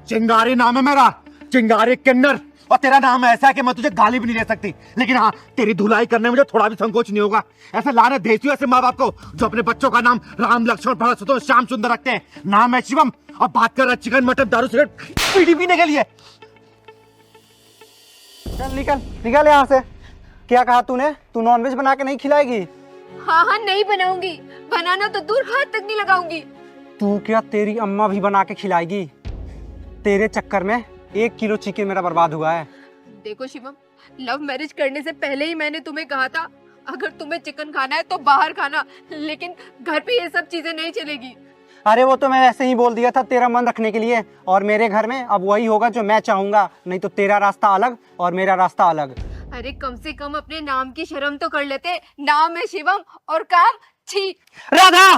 चिंगारी नाम है मेरा, चिंगारी किन्नर। और तेरा नाम ऐसा है कि मैं तुझे गाली भी नहीं दे सकती, लेकिन हाँ, तेरी धुलाई करने में मुझे थोड़ा भी संकोच नहीं होगा। ऐसे लाने देती हूँ ऐसे माँ बाप को जो अपने बच्चों का नाम राम लक्ष्मण भरत शत्रुघ्न श्याम सुंदर रखते हैं। नाम है शिवम और बात कर रहा है चिकन मटन दारू सिगरेट बीड़ी पीने के लिए। चल निकल निकल यहाँ से। क्या कहा तूने? तू नॉनवेज बना के नहीं खिलाएगी? हाँ हाँ नहीं बनाऊंगी, बनाना तो दूर हाथ तक नहीं लगाऊंगी। तू क्या, तेरी अम्मा भी बना के खिलाएगी? तेरे चक्कर में 1 किलो चिकन मेरा बर्बाद हुआ है। देखो शिवम, लव मैरिज करने से पहले ही मैंने तुम्हें कहा था अगर तुम्हें चिकन खाना है तो बाहर खाना, लेकिन घर पे ये सब चीजें नहीं चलेगी। अरे वो तो मैं ऐसे ही बोल दिया था तेरा मन रखने के लिए, और मेरे घर में अब वही होगा जो मैं चाहूंगा, नहीं तो तेरा रास्ता अलग और मेरा रास्ता अलग। अरे कम से कम अपने नाम की शर्म तो कर लेते। नाम है शिवम और काम छी। राधा!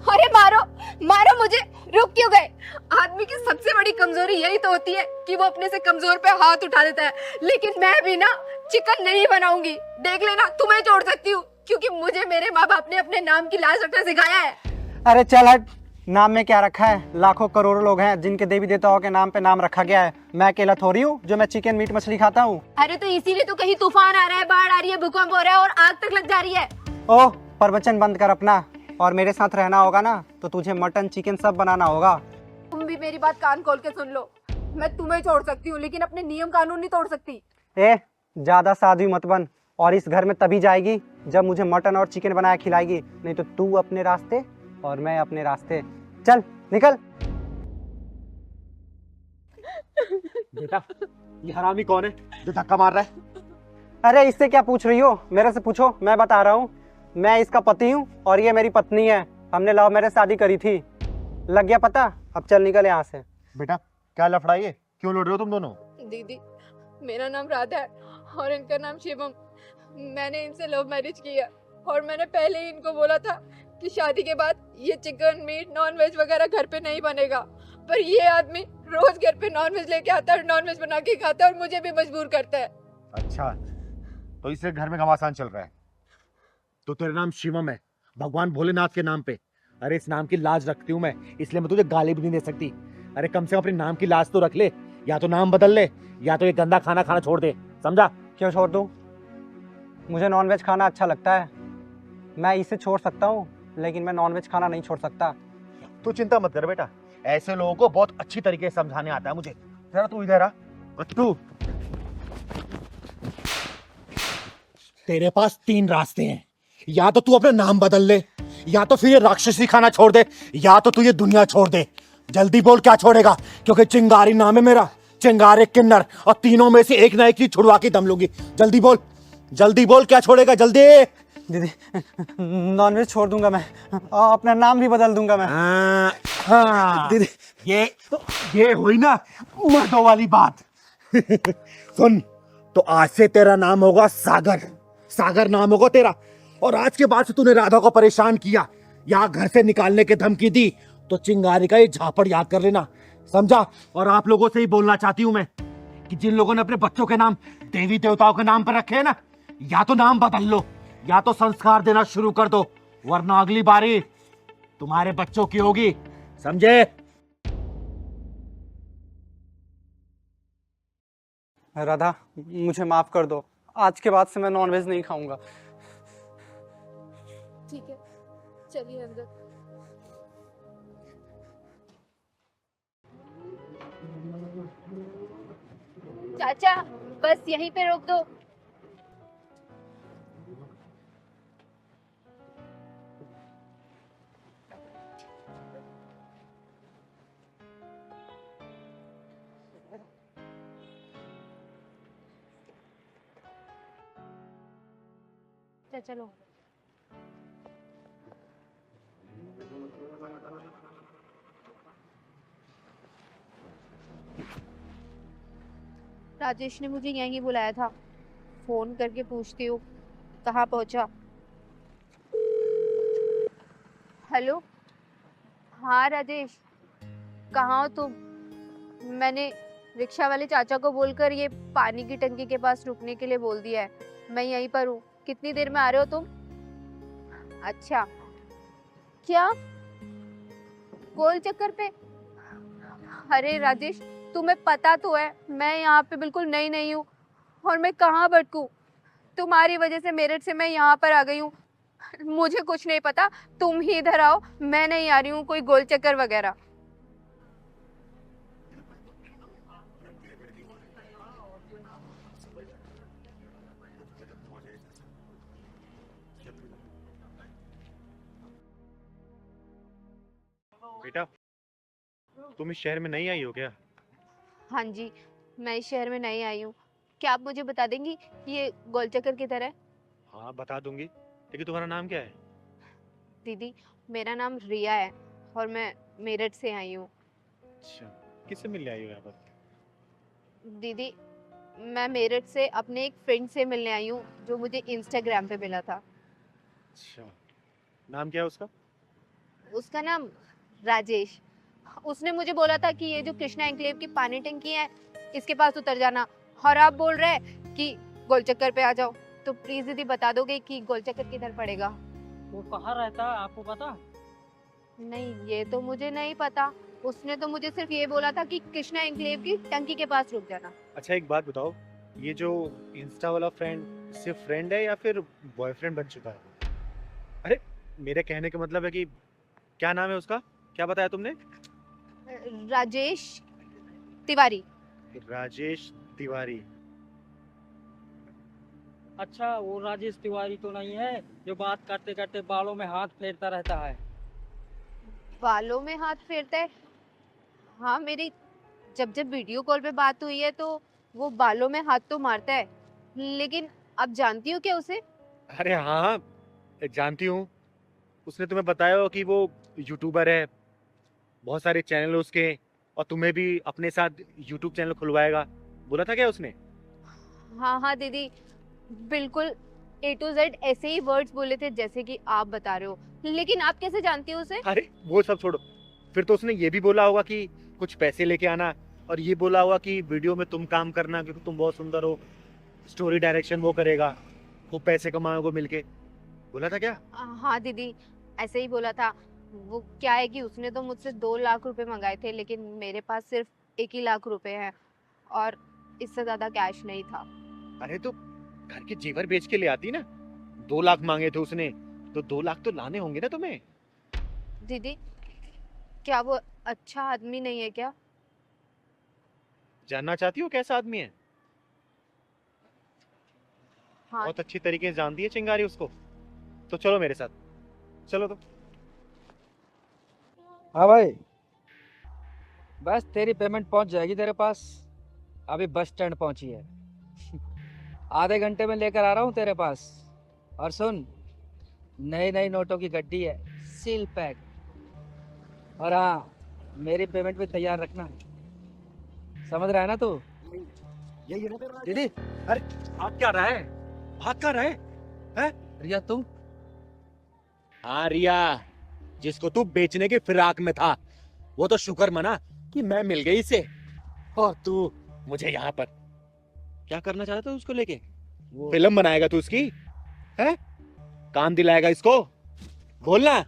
अरे मारो मारो मुझे, रुक क्यों गए? आदमी की सबसे बड़ी कमजोरी यही तो होती है कि वो अपने से कमजोर पे हाथ उठा देता है। लेकिन मैं भी ना चिकन नहीं बनाऊंगी, देख लेना, तुम्हें छोड़ सकती हूँ, क्योंकि मुझे मेरे माँ बाप ने अपने नाम की लाज रखना सिखाया है। अरे चल हट, नाम में क्या रखा है? लाखों करोड़ों लोग हैं जिनके देवी देवताओं के नाम पे नाम रखा गया है। मैं अकेला थोड़ी हूँ जो मैं चिकन मीट मछली खाता हूँ। अरे तो इसीलिए तो कहीं तूफान आ रहा है, बाढ़ आ रही है, भूकंप हो रहा है और आग तक लग जा रही है। ओह, प्रवचन बंद कर अपना, और मेरे साथ रहना होगा ना तो तुझे मटन चिकन सब बनाना होगा। तुम भी मेरी बात कान खोल के सुन लो, मैं तुम्हें छोड़ सकती हूँ लेकिन अपने नियम कानून नहीं तोड़ सकती। ए, ज्यादा साधु मत बन, और इस घर में तभी जाएगी जब मुझे मटन और चिकन बनाया खिलाएगी, नहीं तो तू अपने रास्ते और मैं अपने रास्ते। चल निकल। बेटा, ये हरामी कौन है जो धक्का मार रहा है? अरे इससे क्या पूछ रही हो? मेरे से पूछो, मैं बता रहा हूँ। मैं इसका पति हूँ और ये मेरी पत्नी है। हमने लव मैरिज शादी करी थी। लग गया पता? अब चल निकल यहाँ से। बेटा, क्या लफड़ा है ये? क्यों लड़ रहे हो तुम दोनों? दीदी, मेरा नाम राधा है और इनका नाम शिवम। मैंने इनसे लव मैरिज किया और मैंने पहले ही इनको बोला था कि शादी के बाद ये चिकन मीट नॉन वेज वगैरह घर पे नहीं बनेगा, पर ये आदमी रोज घर पे नॉन वेज लेके आता है और नॉन वेज बना के खाता है और मुझे भी मजबूर करता है। अच्छा, तो इससे घर में घमासान चल रहा है। तो तेरा नाम शिवम है भगवान भोलेनाथ के नाम पे। अरे इस नाम की लाज रखती हूँ मैं, इसलिए मैं तुझे गाली भी नहीं दे सकती। अरे कम से कम अपने नाम की लाज तो रख ले, या तो नाम बदल ले या तो ये गंदा खाना खाना छोड़ दे, समझा? क्यों छोड़ दूँ? मुझे नॉनवेज खाना अच्छा लगता है। मैं इसे छोड़ सकता हूँ लेकिन मैं नॉनवेज खाना नहीं छोड़ सकता। तू चिंता मत कर बेटा, ऐसे लोगों को बहुत अच्छी तरीके से समझाने आता है मुझे। जरा तू इधर आ। तू, तेरे पास 3 रास्ते हैं, या तो तू अपना नाम बदल ले, या तो फिर ये राक्षसी खाना छोड़ दे, या तो तू ये दुनिया छोड़ दे। जल्दी बोल क्या छोड़ेगा, क्योंकि चिंगारी नाम है मेरा, चिंगारी किन्नर, और तीनों में से एक ना एक चीज छुड़वा के दम लूंगी। जल्दी बोल क्या छोड़ेगा, जल्दी। दीदी, नॉनवेज छोड़ दूंगा मैं, अपना नाम भी बदल दूंगा मैं। हाँ, दीदी, ये हुई ना मर्दों वाली बात। सुन, तो आज से तेरा नाम होगा सागर। सागर नाम होगा तेरा, और आज के बाद से तूने राधा को परेशान किया या घर से निकालने की धमकी दी तो चिंगारी का ये झापड़ याद कर लेना, समझा? और आप लोगों से ही बोलना चाहती हूं मैं कि जिन लोगों ने अपने बच्चों के नाम देवी देवताओं के नाम पर रखे हैं ना, या तो नाम बदल लो या तो संस्कार देना शुरू कर दो, वरना अगली बारी तुम्हारे बच्चों की होगी, समझे? राधा, मुझे माफ कर दो। आज के बाद से मैं नॉनवेज नहीं खाऊंगा। ठीक है, चलिए अंदर। चाचा, बस यहीं पे रोक दो। चलो। राजेश ने मुझे यहीं बुलाया था, फोन करके पूछती हूँ कहाँ पहुंचा। हेलो, हाँ राजेश, कहाँ हो तुम? मैंने रिक्शा वाले चाचा को बोलकर ये पानी की टंकी के पास रुकने के लिए बोल दिया है। मैं यहीं पर हूँ, कितनी देर में आ रहे हो तुम? अच्छा, क्या गोल चक्कर पे? अरे राजेश, तुम्हें पता तो है मैं यहाँ पे बिल्कुल नई नहीं हूँ और मैं कहाँ भटकूँ। तुम्हारी वजह से मेरठ से मैं यहाँ पर आ गई हूँ। मुझे कुछ नहीं पता, तुम ही इधर आओ, मैं नहीं आ रही हूँ कोई गोल चक्कर वगैरह। बेटा, तुम इस शहर में नहीं आई हो क्या? हाँ जी, मैं इस शहर में नई आई हूँ। क्या आप मुझे बता देंगी ये गोल चक्कर किधर है? हाँ, बता दूंगी, लेकिन तुम्हारा नाम क्या है? दीदी, मेरा नाम रिया है और मैं मेरठ से आई हूँ। अच्छा, किससे मिलने आई हो यहाँ पर? दीदी, मैं मेरठ से अपने एक फ्रेंड से मिलने आई हूँ जो मुझे इंस्टाग्राम पे मिला था। अच्छा, नाम क्या है उसका? उसका नाम राजेश। उसने मुझे बोला था कि ये जो कृष्णा एन्क्लेव की पानी टंकी है इसके पास उतर जाना, और आप बोल रहे हैं कि गोल चक्कर पे आ जाओ। तो प्लीज दीदी बता दोगे कि गोल चक्कर किधर पड़ेगा? वो कहाँ रहता है आपको पता? नहीं, ये तो मुझे नहीं पता। उसने तो मुझे सिर्फ ये बोला था कि कृष्णा एन्क्लेव की टंकी के पास रुक जाना। अच्छा, एक बात बताओ, ये जो इंस्टा वाला फ्रेंड सिर्फ फ्रेंड है या फिर बॉयफ्रेंड बन चुका है? अरे, मेरे कहने का मतलब है कि क्या नाम है उसका? क्या बताया तुमने? राजेश तिवारी। राजेश तिवारी। अच्छा, वो राजेश तिवारी तो नहीं है जो बात करते करते बालों में हाथ फेरता रहता है? बालों में हाथ फेरता है? हाँ, मेरी जब जब वीडियो कॉल पे बात हुई है तो वो बालों में हाथ तो मारता है, लेकिन आप जानती हो क्या उसे? अरे हाँ, जानती हूँ। उसने तुम्हें बताया हो कि वो यूट्यूबर है, बहुत सारे चैनल है उसके, और तुम्हें भी अपने साथ यूट्यूब चैनल खुलवाएगा, बोला था क्या उसने? हाँ हाँ दीदी, बिल्कुल A to Z ऐसे ही वर्ड्स बोले थे जैसे कि आप बता रहे हो। लेकिन आप कैसे जानती हो उसे? अरे वो सब छोड़ो, फिर तो उसने ये भी बोला होगा कि कुछ पैसे लेके आना, और ये बोला होगा कि वीडियो में तुम काम करना क्योंकि तुम बहुत सुंदर हो, स्टोरी डायरेक्शन वो करेगा, वो पैसे कमाओगे मिलके, बोला था क्या? हाँ दीदी, ऐसे ही बोला था। वो क्या है कि उसने तो मुझसे 2 लाख रुपए मंगाए थे, लेकिन मेरे पास सिर्फ 1 ही लाख रुपए हैं और इससे ज्यादा कैश नहीं था। अरे तो घर के जेवर बेच के ले आती ना, 2 लाख मांगे थे उसने, तो 2 लाख तो लाने होंगे ना तुम्हें। दीदी, क्या वो अच्छा आदमी नहीं है क्या? जानना चाहती हो कैसा आदमी है? हाँ। बहुत अच्छी तरीके से जानती है चिंगारी उसको। तो चलो मेरे साथ, चलो तो। हाँ भाई, बस तेरी पेमेंट पहुंच जाएगी तेरे पास। अभी बस स्टैंड पहुंची है, आधे घंटे में लेकर आ रहा हूँ तेरे पास। और सुन, नई नई नोटों की गड्डी है, सील पैक। और हाँ, मेरी पेमेंट भी तैयार रखना, समझ रहा है ना तू? यही ना तेरा? दीदी, अरे आप क्या रहा है, भाग क्या रहा है? रिया तुम? हाँ रिया, जिसको तू बेचने की फिराक में था, वो तो शुक्र मना कि मैं मिल गई इसे, और तू मुझे यहाँ पर क्या करना चाहता था उसको लेके? वो फिल्म बनाएगा तू उसकी? है? काम दिलाएगा इसको? बोलना।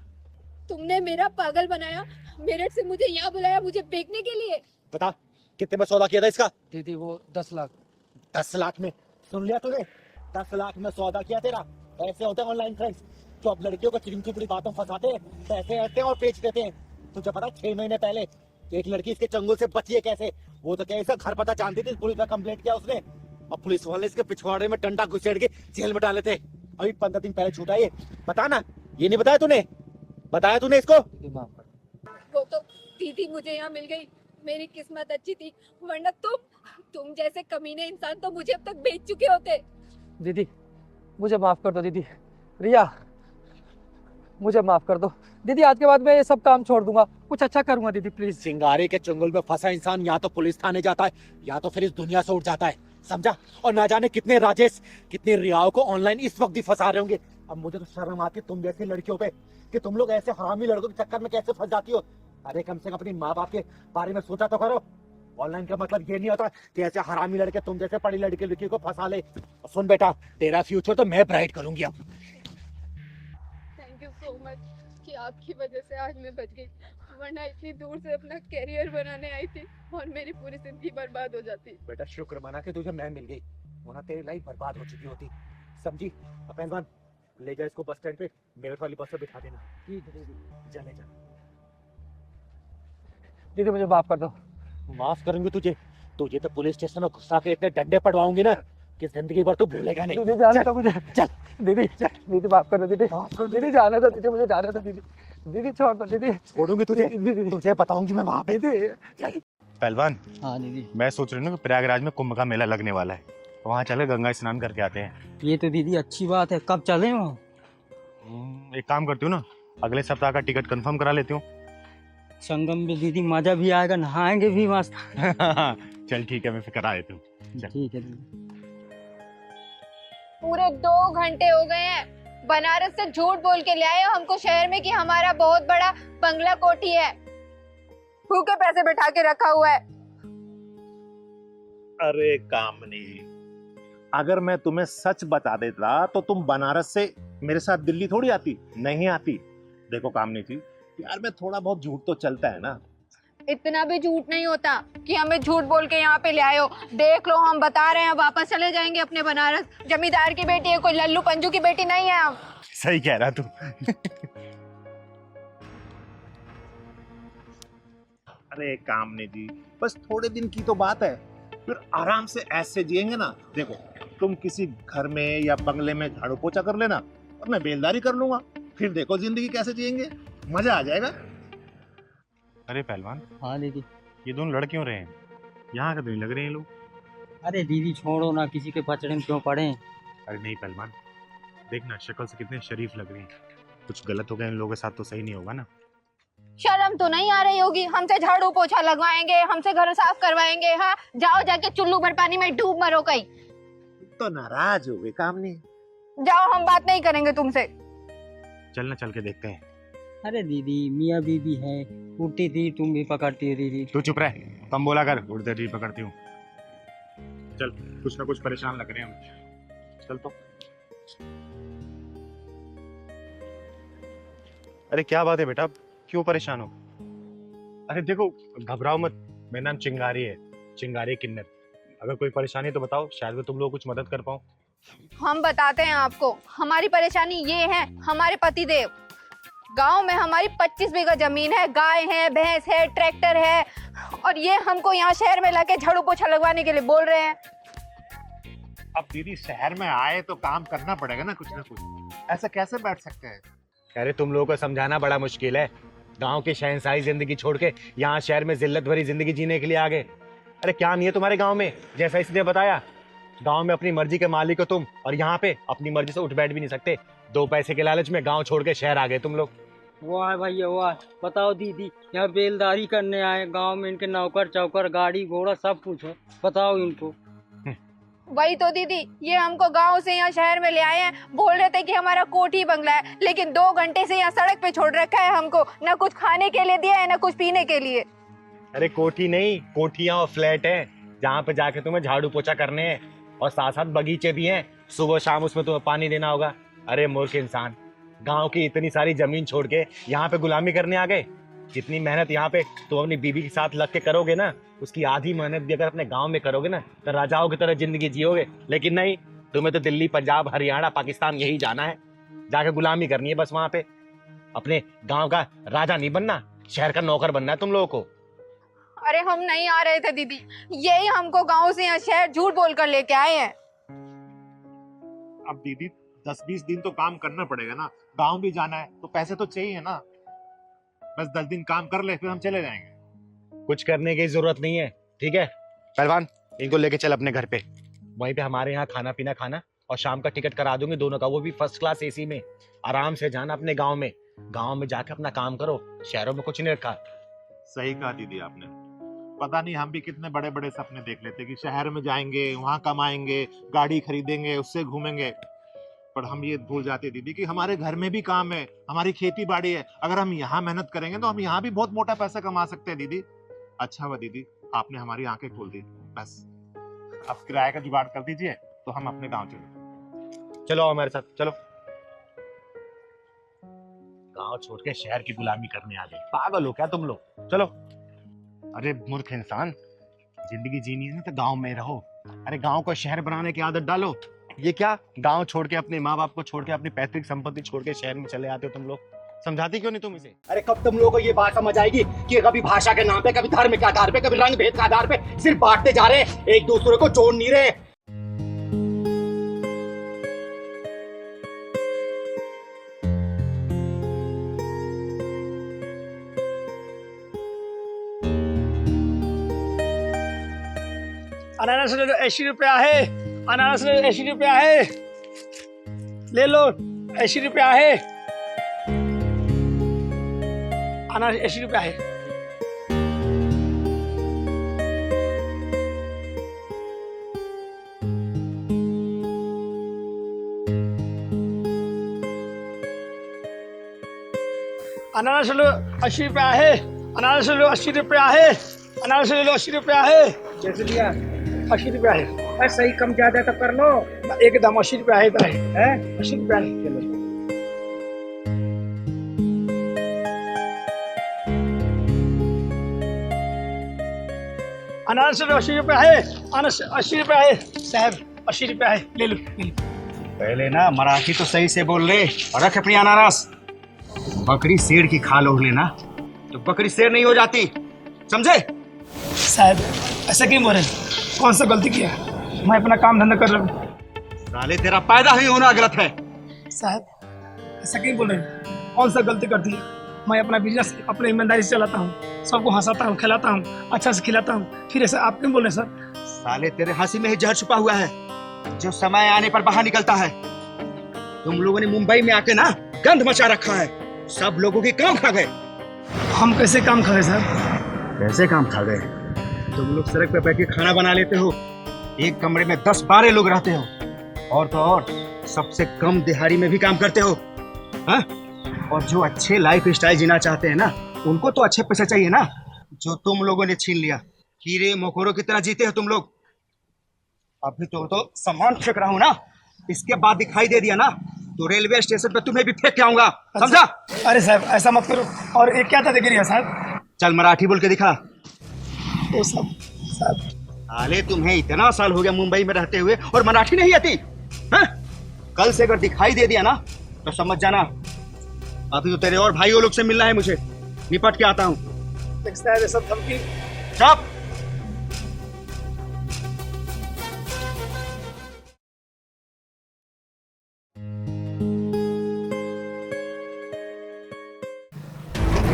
तुमने मेरा पागल बनाया, मेरठ से मुझे यहाँ बुलाया मुझे बेचने के लिए। बता कितने में सौदा किया था इसका? दीदी वो 10 लाख। 10 लाख में? सुन लिया तूने? 10 लाख में सौदा किया तेरा? ऐसे होते हैं ऑनलाइन फ्रेंड्स जो अब लड़कियों को चिकनी चुपड़ी बातों फंसाते हैं, पैसे ऐसे और बेच देते हैं। तुझे पता 6 महीने पहले एक लड़की इसके चंगुल से बची है कैसे? वो तो कैसे घर पता जानती थी, पुलिस में कंप्लेंट किया उसने, और पुलिस वाले इसके पिछवाड़े में डंडा घुसेड़ के जेल में डाले थे। अभी 15 दिन पहले छूटा ये। बता ना, ये नहीं बताया तूने? बताया तूने इसको? दीदी माफ कर। वो तो दीदी मुझे यहाँ मिल गई, मेरी किस्मत अच्छी थी, वरना तुम जैसे कमीने इंसान तो मुझे अब तक बेच चुके होते। दीदी मुझे माफ कर दो दीदी। रिया मुझे माफ कर दो दीदी, आज के बाद मैं ये सब काम छोड़ दूंगा, कुछ अच्छा करूंगा दीदी प्लीज। सिंगारे के चंगुल में फंसा इंसान या तो पुलिस थाने जाता है या तो फिर इस दुनिया से उठ जाता है, समझा? और ना जाने कितने राजेश, कितने रियाओं को ऑनलाइन इस वक्त भी फंसा रहे होंगे। अब मुझे तो शर्म आती है तुम जैसी लड़कियों पे कि तुम लोग ऐसे हरामी लड़कों के चक्कर में कैसे फंस जाती हो। अरे कम से कम अपनी माँ बाप के बारे में सोचा तो करो। ऑनलाइन का मतलब ये नहीं होता कि ऐसे हरामी लड़के तुम जैसे पढ़ी लड़की को फंसा ले। सुन बेटा, तेरा फ्यूचर तो मैं ब्राइट करूंगी अब। थैंक यू सो मच कि आपकी वजह से आज मैं बच गई, वरना इतनी दूर से अपना करियर बनाने आई थी और मेरी पूरी जिंदगी बर्बाद हो जाती। बेटा शुक्र मना कि तुझे मैं मिल गई, वरना तेरी लाइफ बर्बाद हो चुकी होती। समझी? पहलवान ले जा इसको बस स्टैंड पे, मेरठ वाली बस पे बिठा देना। ठीक है दीदी। जा ले जा। दीदी मुझे माफ कर दो। माफ करूंगी तुझे? तुझे तो पुलिस स्टेशन में घुसा के इतने डंडे पड़वाऊंगी ना कि जिंदगी भर तू भूलेगा नहीं। दीदी जाने दो मुझे। चल दीदी दीदी माफ कर दो दीदी। दीदी जाने दो दीदी, मुझे जाने दो दीदी। दीदी छोड़ दो दीदी। छोड़ूंगी तुझे, दीदी। तुझे बताऊंगी मैं वहां पे। दीदी। पहलवान, हाँ दीदी। मैं सोच रही हूँ कि प्रयागराज में कुंभ का मेला लगने वाला है, वहाँ चले गंगा स्नान करके आते हैं। ये तो दीदी अच्छी बात है, कब चलें वहाँ? एक काम करती हूँ ना, अगले सप्ताह का टिकट कंफर्म करा लेती हूँ। संगम में दीदी मजा भी आएगा, नहाएंगे भी मस्त। चल ठीक है, मैं फिर करा देती हूँ। चल। ठीक है दीदी। पूरे 2 घंटे हो गए हैं, बनारस से झूठ बोल के ले आए हो हमको शहर में कि हमारा बहुत बड़ा बंगला कोठी है। भूखे पैसे बैठा के रखा हुआ है। अरे कामनी, अगर मैं तुम्हें सच बता देता तो तुम बनारस से मेरे साथ दिल्ली थोड़ी आती। नहीं आती। देखो कामनी जी, यार मैं थोड़ा बहुत झूठ तो चलता है ना। इतना भी झूठ नहीं होता कि हमें झूठ बोल के यहाँ पे ले आए हो। देख लो, हम बता रहे हैं, वापस चले जाएंगे अपने बनारस। जमींदार की बेटी है, कोई लल्लू पंजू की बेटी नहीं है हम। सही कह रहा तू। अरे कामनी जी, बस थोड़े दिन की तो बात है, फिर आराम से ऐसे जिएंगे ना। देखो, तुम किसी घर में या बंगले में झाड़ू पोछा कर लेना और मैं बेलदारी कर लूंगा। फिर देखो जिंदगी कैसे जिएंगे, मजा आ जाएगा। अरे पहलवान, हाँ दीदी। ये दोनों लड़ क्यों रहे हैं? यहाँ का तो नहीं लग रहे हैं लोग। अरे दीदी छोड़ो ना, किसी के पचड़े में क्यों पड़े? अरे नहीं पहलवान, देखना शक्ल से कितने शरीफ लग रहे हैं। कुछ गलत हो गया इन लोगों के साथ तो सही नहीं होगा ना। शर्म तो नहीं आ रही होगी? हमसे झाड़ू पोछा लगवाएंगे, हमसे घर साफ करवाएंगे। हाँ, जाओ जाके चुल्लू भर पानी में डूब मरो कहीं। तो नाराज हो गए कामनी। जाओ, हम बात नहीं करेंगे तुमसे। चलना, चल के देखते हैं। अरे दीदी, मियाँ बीबी है, उल्टी थी तुम भी पकड़ती है दीदी। तू चुप रह, कम बोला कर, उड़ते ठीक पकड़ती हूँ। चल, कुछ ना कुछ परेशान लग रहे हैं हम। चल तो। अरे क्या बात है बेटा, क्यों परेशान हो? अरे देखो, घबराओ मत, मेरा नाम चिंगारी है, चिंगारी किन्नर। अगर कोई परेशानी है तो बताओ, शायद मैं तुम लोग कुछ मदद कर पाऊँ। हम बताते हैं आपको। हमारी परेशानी ये है, हमारे पतिदेव, गांव में हमारी 25 बीघा जमीन है, गाय है, भैंस है, ट्रैक्टर है, और ये हमको यहाँ शहर में लाके झाड़ू पोछा लगवाने के लिए बोल रहे हैं। अब दीदी शहर में आए तो काम करना पड़ेगा ना कुछ, ऐसा कैसे बैठ सकते हैं? अरे तुम लोगों को समझाना बड़ा मुश्किल है। गांव की शहंशाही जिंदगी छोड़ के यहाँ शहर में जिल्लत भरी जिंदगी जीने के लिए आ गए। अरे क्या नहीं है तुम्हारे गांव में? जैसा इसने बताया, गांव में अपनी मर्जी के मालिक हो तुम, और यहाँ पे अपनी मर्जी से उठ बैठ भी नहीं सकते। 2 पैसे के लालच में गांव छोड़ के शहर आ गए तुम लोग। वाह भैया वाह। बताओ दीदी, यहाँ बेलदारी करने आए, गांव में इनके नौकर चौकर, गाड़ी घोड़ा सब कुछ है। बताओ इनको। वही तो दीदी, ये हमको गांव से यहाँ शहर में ले आए हैं। बोल रहे थे कि हमारा कोठी बंगला है, लेकिन 2 घंटे से यहाँ सड़क पे छोड़ रखा है हमको। ना कुछ खाने के लिए दिया है, ना कुछ पीने के लिए। अरे कोठी नहीं, कोठियां और फ्लैट हैं, जहाँ पे जाके तुम्हें झाड़ू पोछा करने हैं, और साथ साथ बगीचे भी हैं, सुबह शाम उसमें तुम्हें पानी देना होगा। अरे मूर्ख इंसान, गांव की इतनी सारी जमीन छोड़ के यहाँ पे गुलामी करने आ गए। जितनी मेहनत यहाँ पे तुम अपनी बीवी के साथ लग के करोगे ना, उसकी आधी मेहनत भी अगर अपने गांव में करोगे ना, तो राजाओं की तरह जिंदगी जियोगे। लेकिन नहीं, तुम्हें तो दिल्ली, पंजाब, हरियाणा, पाकिस्तान यही जाना है, जाके गुलामी करनी है बस वहां पे। अपने गांव का राजा नहीं बनना, शहर का नौकर बनना है तुम लोगों को। अरे हम नहीं आ रहे थे दीदी, यही हमको गांव से यहाँ शहर झूठ बोल कर लेके आए हैं। अब दीदी 10-20 दिन तो काम करना पड़ेगा ना, गांव भी जाना है तो पैसे तो चाहिए ना। बस 10 दिन काम कर ले, फिर हम चले जाएंगे। कुछ करने की जरूरत नहीं है, ठीक है पहलवान? इनको लेके चल अपने घर पे, वहीं पे हमारे यहाँ खाना पीना खाना, और शाम का टिकट करा दूंगी दोनों का, वो भी फर्स्ट क्लास एसी में। आराम से जाना अपने गांव में, गांव में जाके अपना काम करो। शहरों में कुछ नहीं रखा। सही कहा दीदी आपने। पता नहीं हम भी कितने बड़े बड़े सपने देख लेते कि शहर में जाएंगे, वहां कमाएंगे, गाड़ी खरीदेंगे, उससे घूमेंगे। पर हम ये भूल जाते दीदी कि हमारे घर में भी काम है, हमारी खेती बाड़ी है। अगर हम यहाँ मेहनत करेंगे तो हम यहाँ भी बहुत मोटा पैसा कमा सकते हैं दीदी। अच्छा हुआ दीदी आपने हमारी आंखें खोल दी। बस अब किराए का जुगाड़ कर दीजिए तो हम अपने गांव चले। चलो आओ मेरे साथ, चलो। गांव गांव छोड़ के शहर की गुलामी करने आ गए। पागल हो क्या तुम लोग? चलो। अरे मूर्ख इंसान, जिंदगी जीनी है ना तो गांव में रहो। अरे गांव को शहर बनाने की आदत डालो। ये क्या, गांव छोड़ के, अपने माँ बाप को छोड़ के, अपनी पैतृक संपत्ति छोड़ के शहर में चले आते हो तुम लोग? समझाती क्यों नहीं तुम इसे? अरे कब तुम लोगों को ये बात समझ आएगी कि कभी भाषा के नाम पे, कभी धर्म के आधार पे, कभी रंग भेद के आधार पे सिर्फ बांटते जा रहे हैं, एक दूसरे को जोड़ नहीं रहे। अनारस ले लो, 80 रुपया है। अनारस ले लो, 80 रुपया है। ले लो, 80 रुपया है। अनारस 80 रुपया है। अनारस लो, 80 रुपया है। अनारस लो, 80 रुपया है। अनारस ले लो, 80 रुपया है। कैसे लिया? 80 रुपया है। ऐसा ही कम ज्यादा तो कर लो। एकदम 80 रुपया है। 80 रुपया है। चलो। अनारस लो, 80 रुपया है। अनारस 80 रुपया है साहब, 80 रुपया है। ले लो, ले लो। पहले ना मराठी तो सही से बोल रहे और रख अपनी अनारस। बकरी शेर की खाल ओढ़ लेना तो बकरी शेर नहीं हो जाती, समझे? साहब ऐसा क्यों बोल रहे हैं? कौन सा गलती किया? मैं अपना काम धंधा कर रहा हूँ। साले तेरा पैदा ही होना गलत है। साहब ऐसा क्यों बोल रहे हैं? कौन सा गलती कर दी? मैं अपना बिजनेस अपने ईमानदारी से चलाता हूँ, सबको हंसाता हूँ, खिलाता हूँ, अच्छा से खिलाता हूँ। फिर ऐसा आप क्यों बोल रहे हैं सर? साले तेरे हंसी में ही जहर छुपा हुआ है जो समय आने पर बाहर निकलता है। तुम लोगों ने मुंबई में आके ना गंद मचा रखा है, सब लोगों की काम खा गए। हम कैसे काम कर रहे सर? कैसे काम खा गए? तुम लोग सड़क पे बैठ के खाना बना लेते हो, एक कमरे में 10-12 लोग रहते हो, और तो और सबसे कम दिहाड़ी में भी काम करते हो। हाँ? और जो अच्छे लाइफ स्टाइल जीना चाहते हैं ना, उनको तो अच्छे पैसे चाहिए ना, जो तुम लोगों ने छीन लिया। कीड़े मकोड़ों की तरह जीते हो तुम लोग। अभी तो सामान फेंक रहा हूँ ना, इसके बाद दिखाई दे दिया ना तो रेलवे स्टेशन पर तुम्हें भी फेंक के आऊंगा, समझा? अरे साहब ऐसा मत करो। और ये क्या था देखिए साहब? चल मराठी बोल के दिखा। वो सब साहब, साले तुम्हें इतना साल हो गया मुंबई में रहते हुए और मराठी नहीं आती? हाँ? कल से अगर दिखाई दे दिया ना तो समझ जाना अभी तो तेरे और भाइयों लोग से मिलना है मुझे। निपट के आता हूँ। साहब ये सब धमकी। चुप।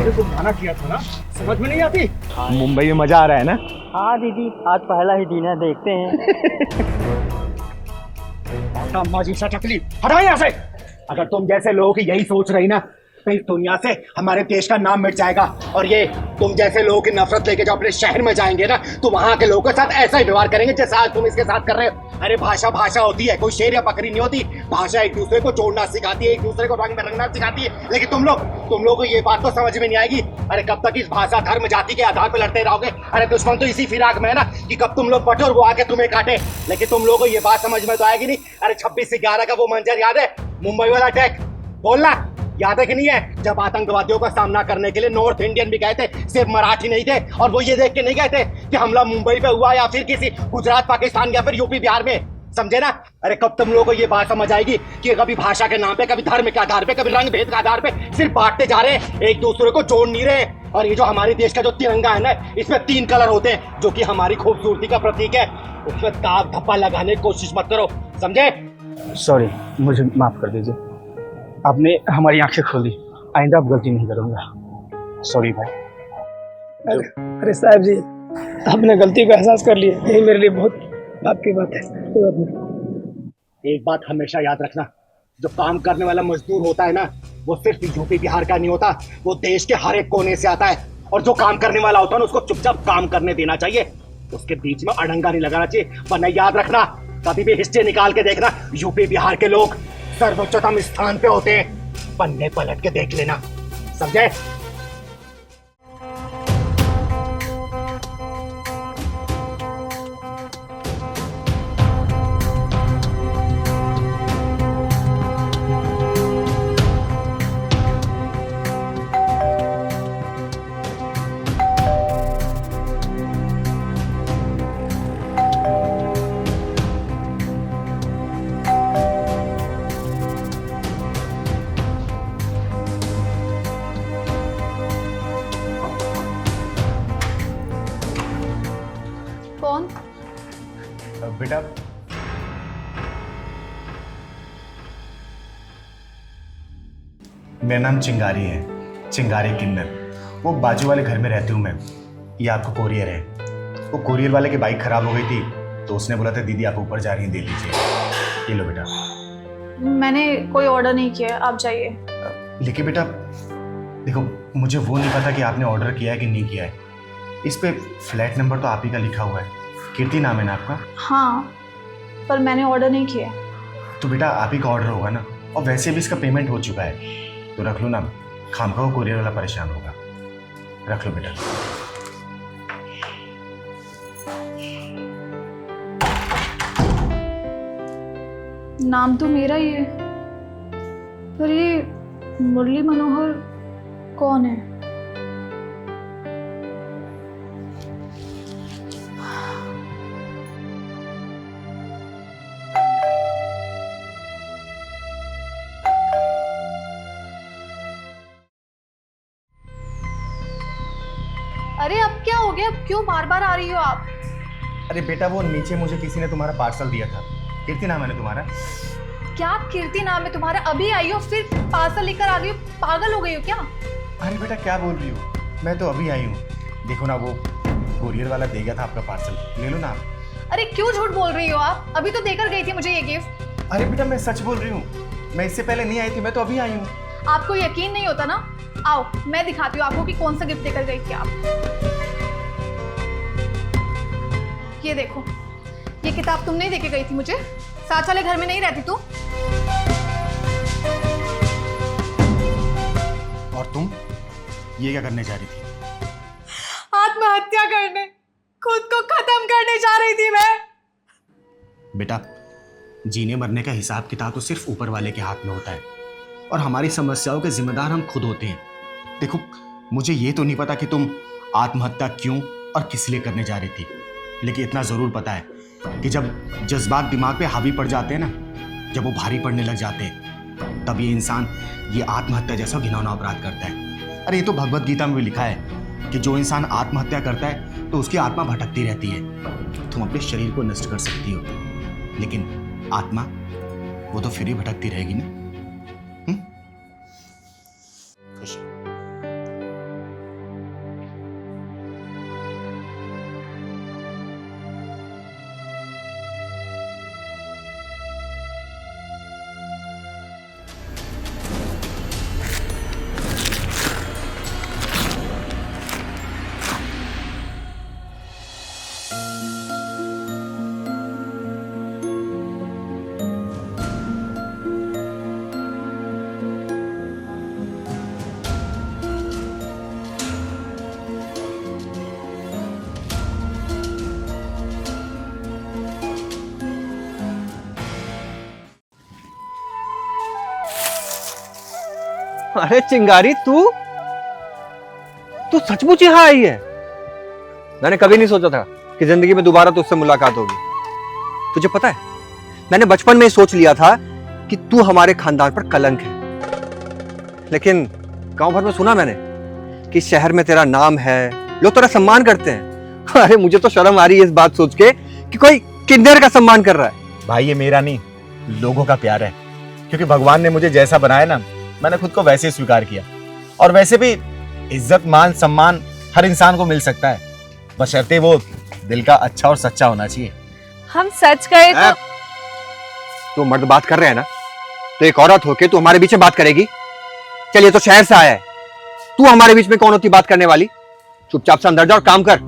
को खाना किया था ना, समझ में नहीं आती। मुंबई में मजा आ रहा है ना? हाँ दीदी, आज पहला ही दिन है, देखते हैं। माजी सा टकली हटाओ यहाँ से। अगर तुम जैसे लोगों की यही सोच रही ना तो इस दुनिया से हमारे देश का नाम मिट जाएगा। और ये तुम जैसे लोगों की नफरत लेके जो अपने शहर में जाएंगे ना तो वहाँ के लोगों के साथ ऐसा ही व्यवहार करेंगे जैसा आज तुम इसके साथ कर रहे हो। अरे भाषा भाषा होती है, कोई शेर या बकरी नहीं होती। भाषा एक दूसरे को जोड़ना सिखाती है, एक दूसरे को रंग में रंगना सिखाती है। लेकिन तुम लोग को ये बात तो समझ में नहीं आएगी। अरे कब तक इस भाषा धर्म जाति के आधार पर लड़ते रहोगे? अरे दुश्मन तो इसी फिराक में है ना कि कब तुम लोग बटो और वो आके तुम्हें काटे। लेकिन तुम लोगों को ये बात समझ में तो आएगी नहीं। अरे 26/11 का वो मंजर याद है? मुंबई वाला अटैक, बोलना याद है कि नहीं है? जब आतंकवादियों का सामना करने के लिए नॉर्थ इंडियन भी गए थे, सिर्फ मराठी नहीं थे। और वो ये देख के नहीं गए थे कि हमला मुंबई पे हुआ या फिर किसी गुजरात पाकिस्तान या फिर यूपी बिहार में, समझे ना? अरे कब तुम लोगों को ये बात समझ आएगी कि कभी भाषा के नाम पे, कभी धर्म के आधार पे, कभी रंग भेद के आधार पे सिर्फ बांटते जा रहे हैं, एक दूसरे को जोड़ नहीं रहे। और ये जो हमारे देश का जो तिरंगा है ना, इसमें 3 कलर होते हैं जो कि हमारी खूबसूरती का प्रतीक है। उसमें दाग धब्बा लगाने की कोशिश मत करो, समझे? सॉरी, मुझे माफ कर दीजिए। आपने हमारी आंखें खोल दी, आइंदा अब गलती नहीं करूंगा। सॉरी भाई। अरे साहब जी, आपने गलती का एहसास कर लिया, यही मेरे लिए बहुत बात की बात है। कोई बात नहीं। एक बात हमेशा याद रखना, जो काम करने वाला मजदूर होता है ना, वो सिर्फ यूपी बिहार का नहीं होता, वो देश के हर एक कोने से आता है। और जो काम करने वाला होता है ना, उसको चुपचाप काम करने देना चाहिए, उसके बीच में अड़ंगा नहीं लगाना चाहिए। वरना याद रखना, कभी भी हिस्से निकाल के देखना, यूपी बिहार के लोग सर्वोच्चतम स्थान पे होते हैं। पन्ने पलट के देख लेना, समझे? बेटा मेरा नाम चिंगारी है, चिंगारी किन्नर। वो बाजू वाले घर में रहती हूँ मैं। ये आपको कोरियर है। वो कोरियर वाले की बाइक खराब हो गई थी तो उसने बोला था दीदी आप ऊपर जा रही हैं, दे लीजिए। ये लो बेटा। मैंने कोई ऑर्डर नहीं किया है, आप जाइए। लेकिन बेटा देखो, मुझे वो नहीं पता कि आपने ऑर्डर किया है कि नहीं किया है। इस पे फ्लैट नंबर तो आप ही का लिखा हुआ है, कीर्ति नाम है ना आपका? हाँ, पर मैंने ऑर्डर नहीं किया। तो बेटा आप ही का ऑर्डर होगा ना, और वैसे भी इसका पेमेंट हो चुका है, तो रख लो ना। खामखा वो कोरियर वाला परेशान होगा। रख लो बेटा। नाम तो मेरा ही है, पर ये मुरली मनोहर कौन है? अरे अब क्या हो गया? अब क्यों बार बार आ रही हो आप? अरे बेटा वो नीचे मुझे किसी ने तुम्हारा पार्सल दिया था। कीर्ति नाम है ना तुम्हारा? क्या कीर्ति नाम है तुम्हारा? अभी आई हो फिर पार्सल लेकर आ गई हो? पागल हो गई हो क्या? अरे बेटा क्या बोल रही हो, मैं तो अभी आई हूँ। देखो ना वो कोरियर वाला दे गया था आपका पार्सल, ले लो ना आप। अरे क्यों झूठ बोल रही हो आप? अभी तो देकर गई थी मुझे ये गिफ्ट। अरे बेटा मैं सच बोल रही हूँ, मैं इससे पहले नहीं आई थी, मैं तो अभी आई हूँ। आपको यकीन नहीं होता ना? आओ मैं दिखाती हूँ आपको कि कौन सा गिफ्ट देकर गई थी आप। ये देखो, ये किताब तुम नहीं देके गई थी मुझे? साथ वाले घर में नहीं रहती तू? और तुम ये क्या करने जा रही थी? आत्महत्या करने, खुद को खत्म करने जा रही थी मैं। बेटा जीने मरने का हिसाब किताब तो सिर्फ ऊपर वाले के हाथ में होता है, और हमारी समस्याओं के जिम्मेदार हम खुद होते हैं। देखो मुझे ये तो नहीं पता कि तुम आत्महत्या क्यों और किस लिए करने जा रही थी, लेकिन इतना जरूर पता है कि जब जज्बात दिमाग पे हावी पड़ जाते हैं ना, जब वो भारी पड़ने लग जाते हैं, तब ये इंसान ये आत्महत्या जैसा घिनौना अपराध करता है। अरे ये तो भगवत गीता में भी लिखा है कि जो इंसान आत्महत्या करता है तो उसकी आत्मा भटकती रहती है। तुम अपने शरीर को नष्ट कर सकती हो, लेकिन आत्मा वो तो फिर ही भटकती रहेगी ना। खुश। अरे चिंगारी, तू सचमुच यहाँ आई है? मैंने कभी नहीं सोचा था कि जिंदगी में दोबारा तुझसे मुलाकात होगी। तुझे पता है, मैंने बचपन में ही सोच लिया था कि तू हमारे खानदान पर कलंक है, लेकिन गांव भर में सुना मैंने कि शहर में तेरा नाम है, लोग तेरा सम्मान करते हैं। अरे मुझे तो शर्म आ रही है इस बात सोच के कि कोई किन्नर का सम्मान कर रहा है। भाई ये मेरा नहीं, लोगों का प्यार है, क्योंकि भगवान ने मुझे जैसा बनाया ना, मैंने खुद को वैसे ही स्वीकार किया। और वैसे भी इज्जत मान सम्मान हर इंसान को मिल सकता है, बशर्ते वो दिल का अच्छा और सच्चा होना चाहिए। हम सच कहे तो तो मर्द बात कर रहे हैं ना, तो एक औरत होके तू हमारे बीच में बात करेगी? चलिए तो शहर से आया है, तू हमारे बीच में कौन होती बात करने वाली? चुपचाप से अंदर जा और काम कर।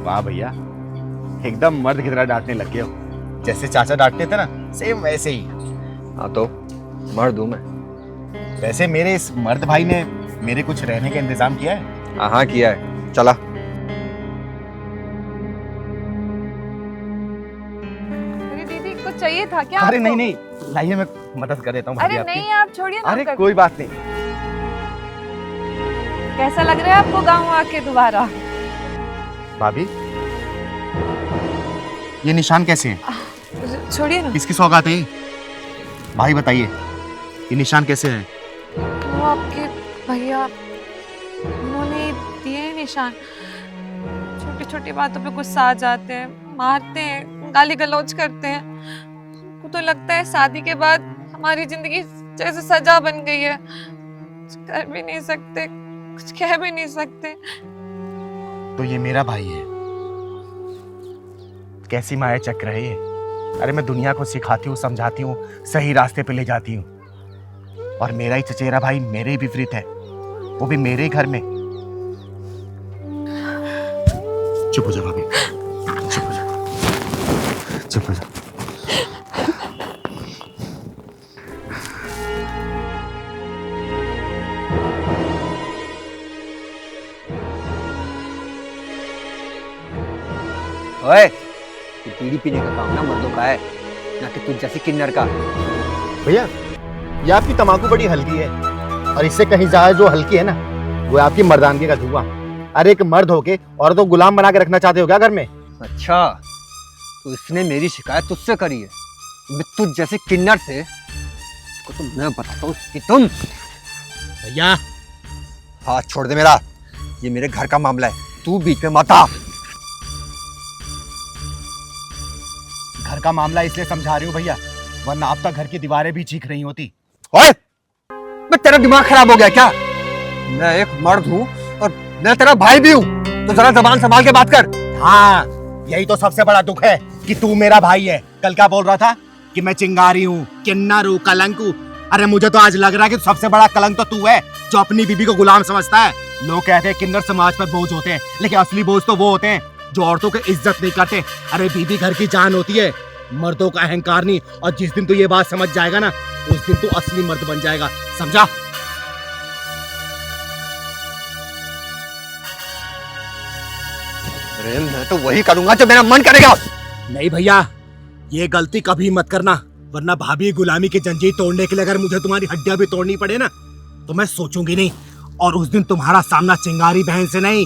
वाह भैया, एकदम मर्द की तरह डांटने लग गए हो, जैसे चाचा डांटते थे ना, सेम वैसे ही। हाँ तो मर्द हूं मैं। वैसे मेरे इस मर्द भाई ने मेरे कुछ रहने का इंतजाम किया है? हाँ किया है, चला। अरे दीदी कुछ चाहिए था क्या? अरे आपको? नहीं नहीं, लाइए मैं मदद कर देता हूँ भाभी अरे आपकी। नहीं आप छोड़िए ना। अरे कर- कोई बात नहीं। कैसा लग रहा है आपको गाँव आके दोबारा? भाभी ये निशान कैसे हैं? छोड़िए ना। किसकी सौगात है ये? भाई बताइए ये निशान कैसे है? वो आपके भैया उन्होंने दिए हैं निशान। छोटी छोटी बातों पे गुस्सा आ जाते हैं, मारते हैं, गाली गलौज करते हैं। उनको तो लगता है शादी के बाद हमारी जिंदगी जैसे सजा बन गई है, कुछ कर भी नहीं सकते, कुछ कह भी नहीं सकते। तो ये मेरा भाई है। कैसी माया चक्र है ये। अरे मैं दुनिया को सिखाती हूँ, समझाती हूँ, सही रास्ते पे ले जाती हूँ, और मेरा ही चचेरा भाई मेरे ही विपरीत है, वो भी मेरे ही घर में। चुप हो जा भाभी, चुप हो जा, चुप हो जा। ओए, ये बीड़ी पीने का काम ना मर्दों का है, ना कि तुझ जैसे किन्नर का। भैया ये आपकी तंबाकू बड़ी हल्की है, और इससे कहीं ज्यादा जो हल्की है ना, वो आपकी मर्दानगी का धुआं। अरे एक मर्द होके और तो गुलाम बना के रखना चाहते हो क्या घर में? अच्छा, तो इसने मेरी शिकायत तुझसे करी है? मैं तुझ जैसे किन्नर से इसको तो मैं बताता हूँ कि तुम। भैया हाथ छोड़ दे मेरा, ये मेरे घर का मामला है, तू बीच में मत आ। घर का मामला इसलिए समझा रही हूँ भैया, वरना अब तक घर की दीवारें भी चीख रही होती। ओए, मैं तेरा दिमाग खराब हो गया क्या? मैं एक मर्द हूँ और मैं तेरा भाई भी हूँ, तो जरा जबान संभाल के बात कर। हाँ, यही तो सबसे बड़ा दुख है कि तू मेरा भाई है। कल क्या बोल रहा था कि मैं चिंगारी हूँ, किन्नर हूँ, कलंक हूँ। अरे मुझे तो आज लग रहा है कि सबसे बड़ा कलंक तो तू है, जो अपनी बीबी को गुलाम समझता है। लोग कहते हैं किन्नर समाज पर बोझ होते हैं, लेकिन असली बोझ तो वो होते हैं जो औरतों की इज्जत नहीं करते। अरे बीबी घर की जान होती है, मर्दों का अहंकार नहीं। और जिस दिन तू ये बात समझ जाएगा ना, उस दिन तू असली मर्द बन जाएगा, समझा? अरे मैं तो वही करूंगा जो मेरा मन करेगा। नहीं भैया, ये गलती कभी मत करना, वरना भाभी गुलामी की जंजीर तोड़ने के लिए अगर मुझे तुम्हारी हड्डियां भी तोड़नी पड़े ना, तो मैं सोचूंगी नहीं। और उस दिन तुम्हारा सामना चिंगारी बहन से नहीं,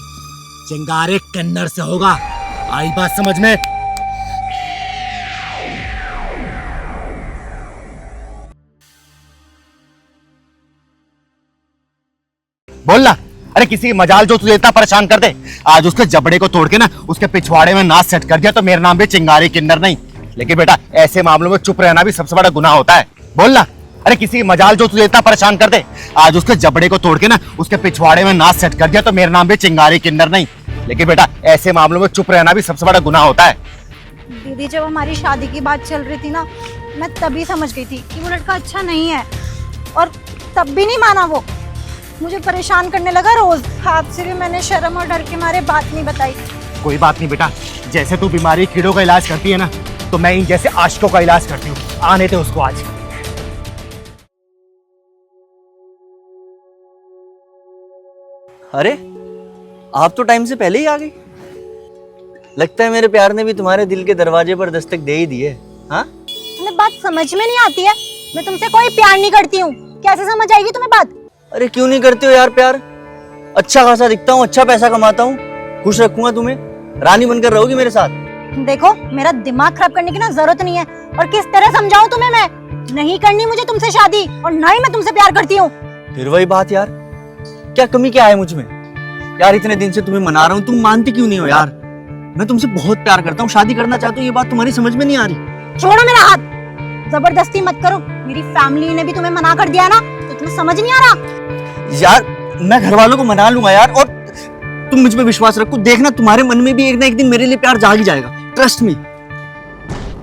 चिंगारे किन्नर से होगा। आई बात समझ में? बोलना। अरे किसी की मजाल जो तुझे इतना परेशान कर दे, आज उसके जबड़े को तोड़ के ना उसके पिछवाड़े में नाच सेट कर दिया, तो मेरा नाम भी चिंगारी किन्नर नहीं। लेकिन बेटा, ऐसे मामलों में चुप रहना भी सबसे बड़ा गुनाह होता है। बोलना। अरे किसी की मजाल जो तुझे इतना परेशान कर दे, आज उसके जबड़े को तोड़ के ना उसके पिछवाड़े में नाच सेट कर दिया, तो मेरा नाम भी चिंगारी किन्नर नहीं। लेकिन बेटा, ऐसे मामलों में चुप रहना भी सबसे बड़ा गुनाह होता है। दीदी, जब हमारी शादी की बात चल रही थी ना, मैं तभी समझ गई थी कि वो लड़का अच्छा नहीं है, और तब भी नहीं माना वो। मुझे परेशान करने लगा रोज। आपसे भी मैंने शर्म और डर के मारे बात नहीं बताई। कोई बात नहीं बेटा, जैसे तू बीमारी कीड़ों का इलाज करती है ना, तो मैं इन जैसे आशिकों का इलाज करती हूँ। आने दे उसको आज। अरे आप तो टाइम से पहले ही आ गई। लगता है मेरे प्यार ने भी तुम्हारे दिल के दरवाजे पर दस्तक दे ही दी है। हाँ, तुम्हें बात समझ में नहीं आती है? मैं तुमसे कोई प्यार नहीं करती हूँ, कैसे समझ आएगी तुम्हें बात? अरे क्यों नहीं करते हो यार प्यार? अच्छा खासा दिखता हूँ, अच्छा पैसा कमाता हूँ, खुश रखूंगा तुम्हें, रानी बनकर रहोगी मेरे साथ। देखो, मेरा दिमाग खराब करने की ना जरूरत नहीं है, और किस तरह समझाऊं तुम्हें? मैं नहीं करनी मुझे तुमसे शादी, और ना ही मैं तुमसे प्यार करती हूँ। फिर वही बात यार, क्या कमी क्या है मुझ में? यार इतने दिन से तुम्हें मना रहा हूँ, तुम मानती क्यों नहीं हो यार? मैं तुमसे बहुत प्यार करता हूँ, शादी करना चाहता हूँ, ये बात तुम्हारी समझ में नहीं आ रही। छोड़ो मेरा हाथ, जबरदस्ती मत करो। मेरी फैमिली ने भी तुम्हें मना कर दिया ना, तो तुम्हें समझ नहीं आ रहा? यार मैं घर वालों को मना लूंगा यार, और तुम मुझ पे विश्वास रखो, देखना तुम्हारे मन में भी एक ना एक दिन मेरे लिए प्यार जाग ही जाएगा, ट्रस्ट मी।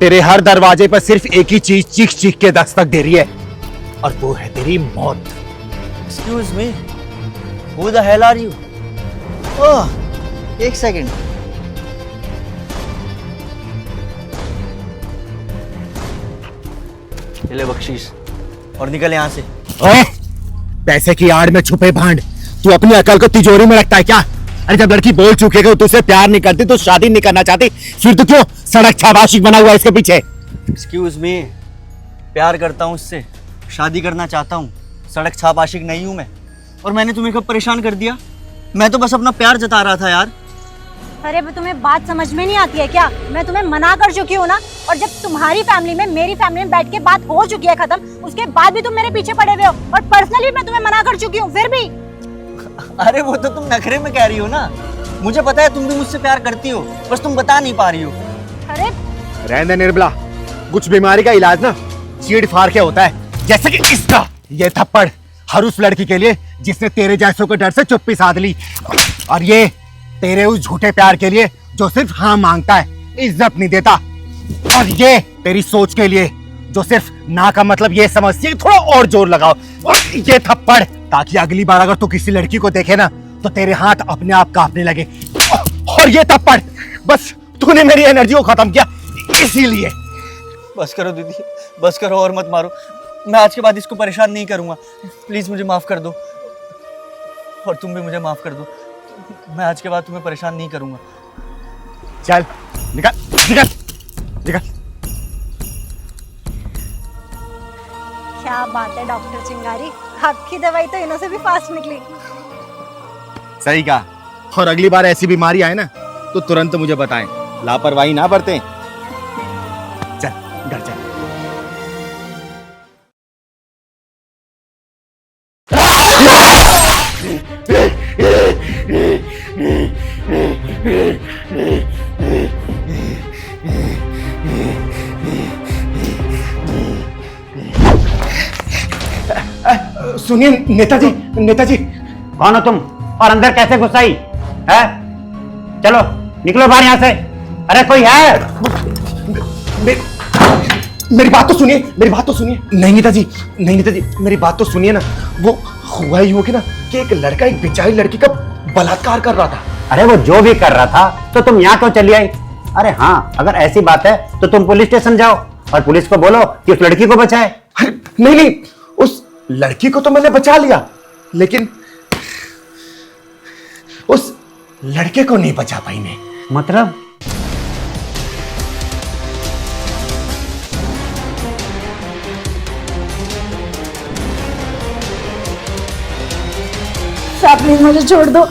तेरे हर दरवाजे पर सिर्फ एक ही चीज चीख चीख के दस्तक दे रही है, और वो है तेरी मौत। Excuse me, who the hell are you? Oh, एक सेकंड। ले बख्शीश और निकल यहाँ से। ओए, पैसे की आड़ में छुपे भांड, तू अपनी अकल को तिजोरी में रखता है क्या? अरे जब लड़की बोल चुकी है कि तुझसे प्यार नहीं करती, तो शादी नहीं करना चाहती, फिर तो क्यों सड़क छाबाशिक बना हुआ इसके पीछे? एक्सक्यूज मी, प्यार करता हूँ उससे, शादी करना चाहता हूँ, सड़क छाप आशिक नहीं हूँ मैं। और मैंने तुम्हें कब परेशान कर दिया? मैं तो बस अपना प्यार जता रहा था यार। अरे वो तुम्हें बात समझ में नहीं आती है क्या? मैं तुम्हें मना कर चुकी हूँ ना, और जब तुम्हारी फैमिली में मेरी फैमिली में बैठ के बात हो चुकी है खत्म, उसके बाद भी तुम मेरे पीछे पड़े हुए हो, और पर्सनली मैं तुम्हें मना कर चुकी हूँ फिर भी। अरे वो तो तुम नखरे में कह रही हो ना, मुझे पता है तुम भी मुझसे प्यार करती हो, बस तुम बता नहीं पा रही हो। अरे रहने निर्मला, कुछ बीमारी का इलाज ना चीड़ फाड़ के होता है, जैसे कि इसका ये थप्पड़ हर उस लड़की के लिए जिसने तेरे जैसों के डर से चुप्पी साध ली, और ये तेरे उस झूठे प्यार के लिए जो सिर्फ हाँ मांगता है, इज्जत नहीं देता, और ये तेरी सोच के लिए जो सिर्फ ना का मतलब ये समझती है थोड़ा और जोर लगाओ, और ये थप्पड़ ताकि अगली बार अगर तू किसी लड़की को देखे ना तो तेरे हाथ अपने आप कांपने लगे, और ये थप्पड़ बस तूने मेरी एनर्जी को खत्म किया इसीलिए। बस करो दीदी, बस करो और मत मारो, मैं आज के बाद इसको परेशान नहीं करूंगा, प्लीज मुझे माफ कर दो, और तुम भी मुझे माफ कर दो, मैं आज के बाद तुम्हें परेशान नहीं करूंगा। चल निकल निकल निकल। क्या बात है डॉक्टर चिंगारी, आपकी दवाई तो इन्हों से भी फास्ट निकली। सही कहा, और अगली बार ऐसी बीमारी आए ना तो तुरंत मुझे बताएं, लापरवाही ना बरतें। चल घर चल। सुनिए नेताजी, नेताजी। कौन हो तुम और अंदर कैसे घुस आई है? चलो निकलो बाहर यहाँ से। अरे कोई है? मेरी बात तो सुनिए, मेरी बात तो सुनिए। नहीं नेताजी, नहीं नेताजी, मेरी बात तो सुनिए ना। वो हुआ ही हो कि ना कि एक लड़का एक बेचारी लड़की का बलात्कार कर रहा था। अरे वो जो भी कर रहा था तो तुम यहाँ क्यों चली आई? अरे हाँ, अगर ऐसी बात है तो तुम पुलिस स्टेशन जाओ और पुलिस को बोलो कि उस लड़की को बचाए। अरे नहीं नहीं, उस लड़की को तो मैंने बचा लिया, लेकिन उस लड़के को नहीं बचा पाई मैं। मतलब? साहब प्लीज मुझे छोड़ दो।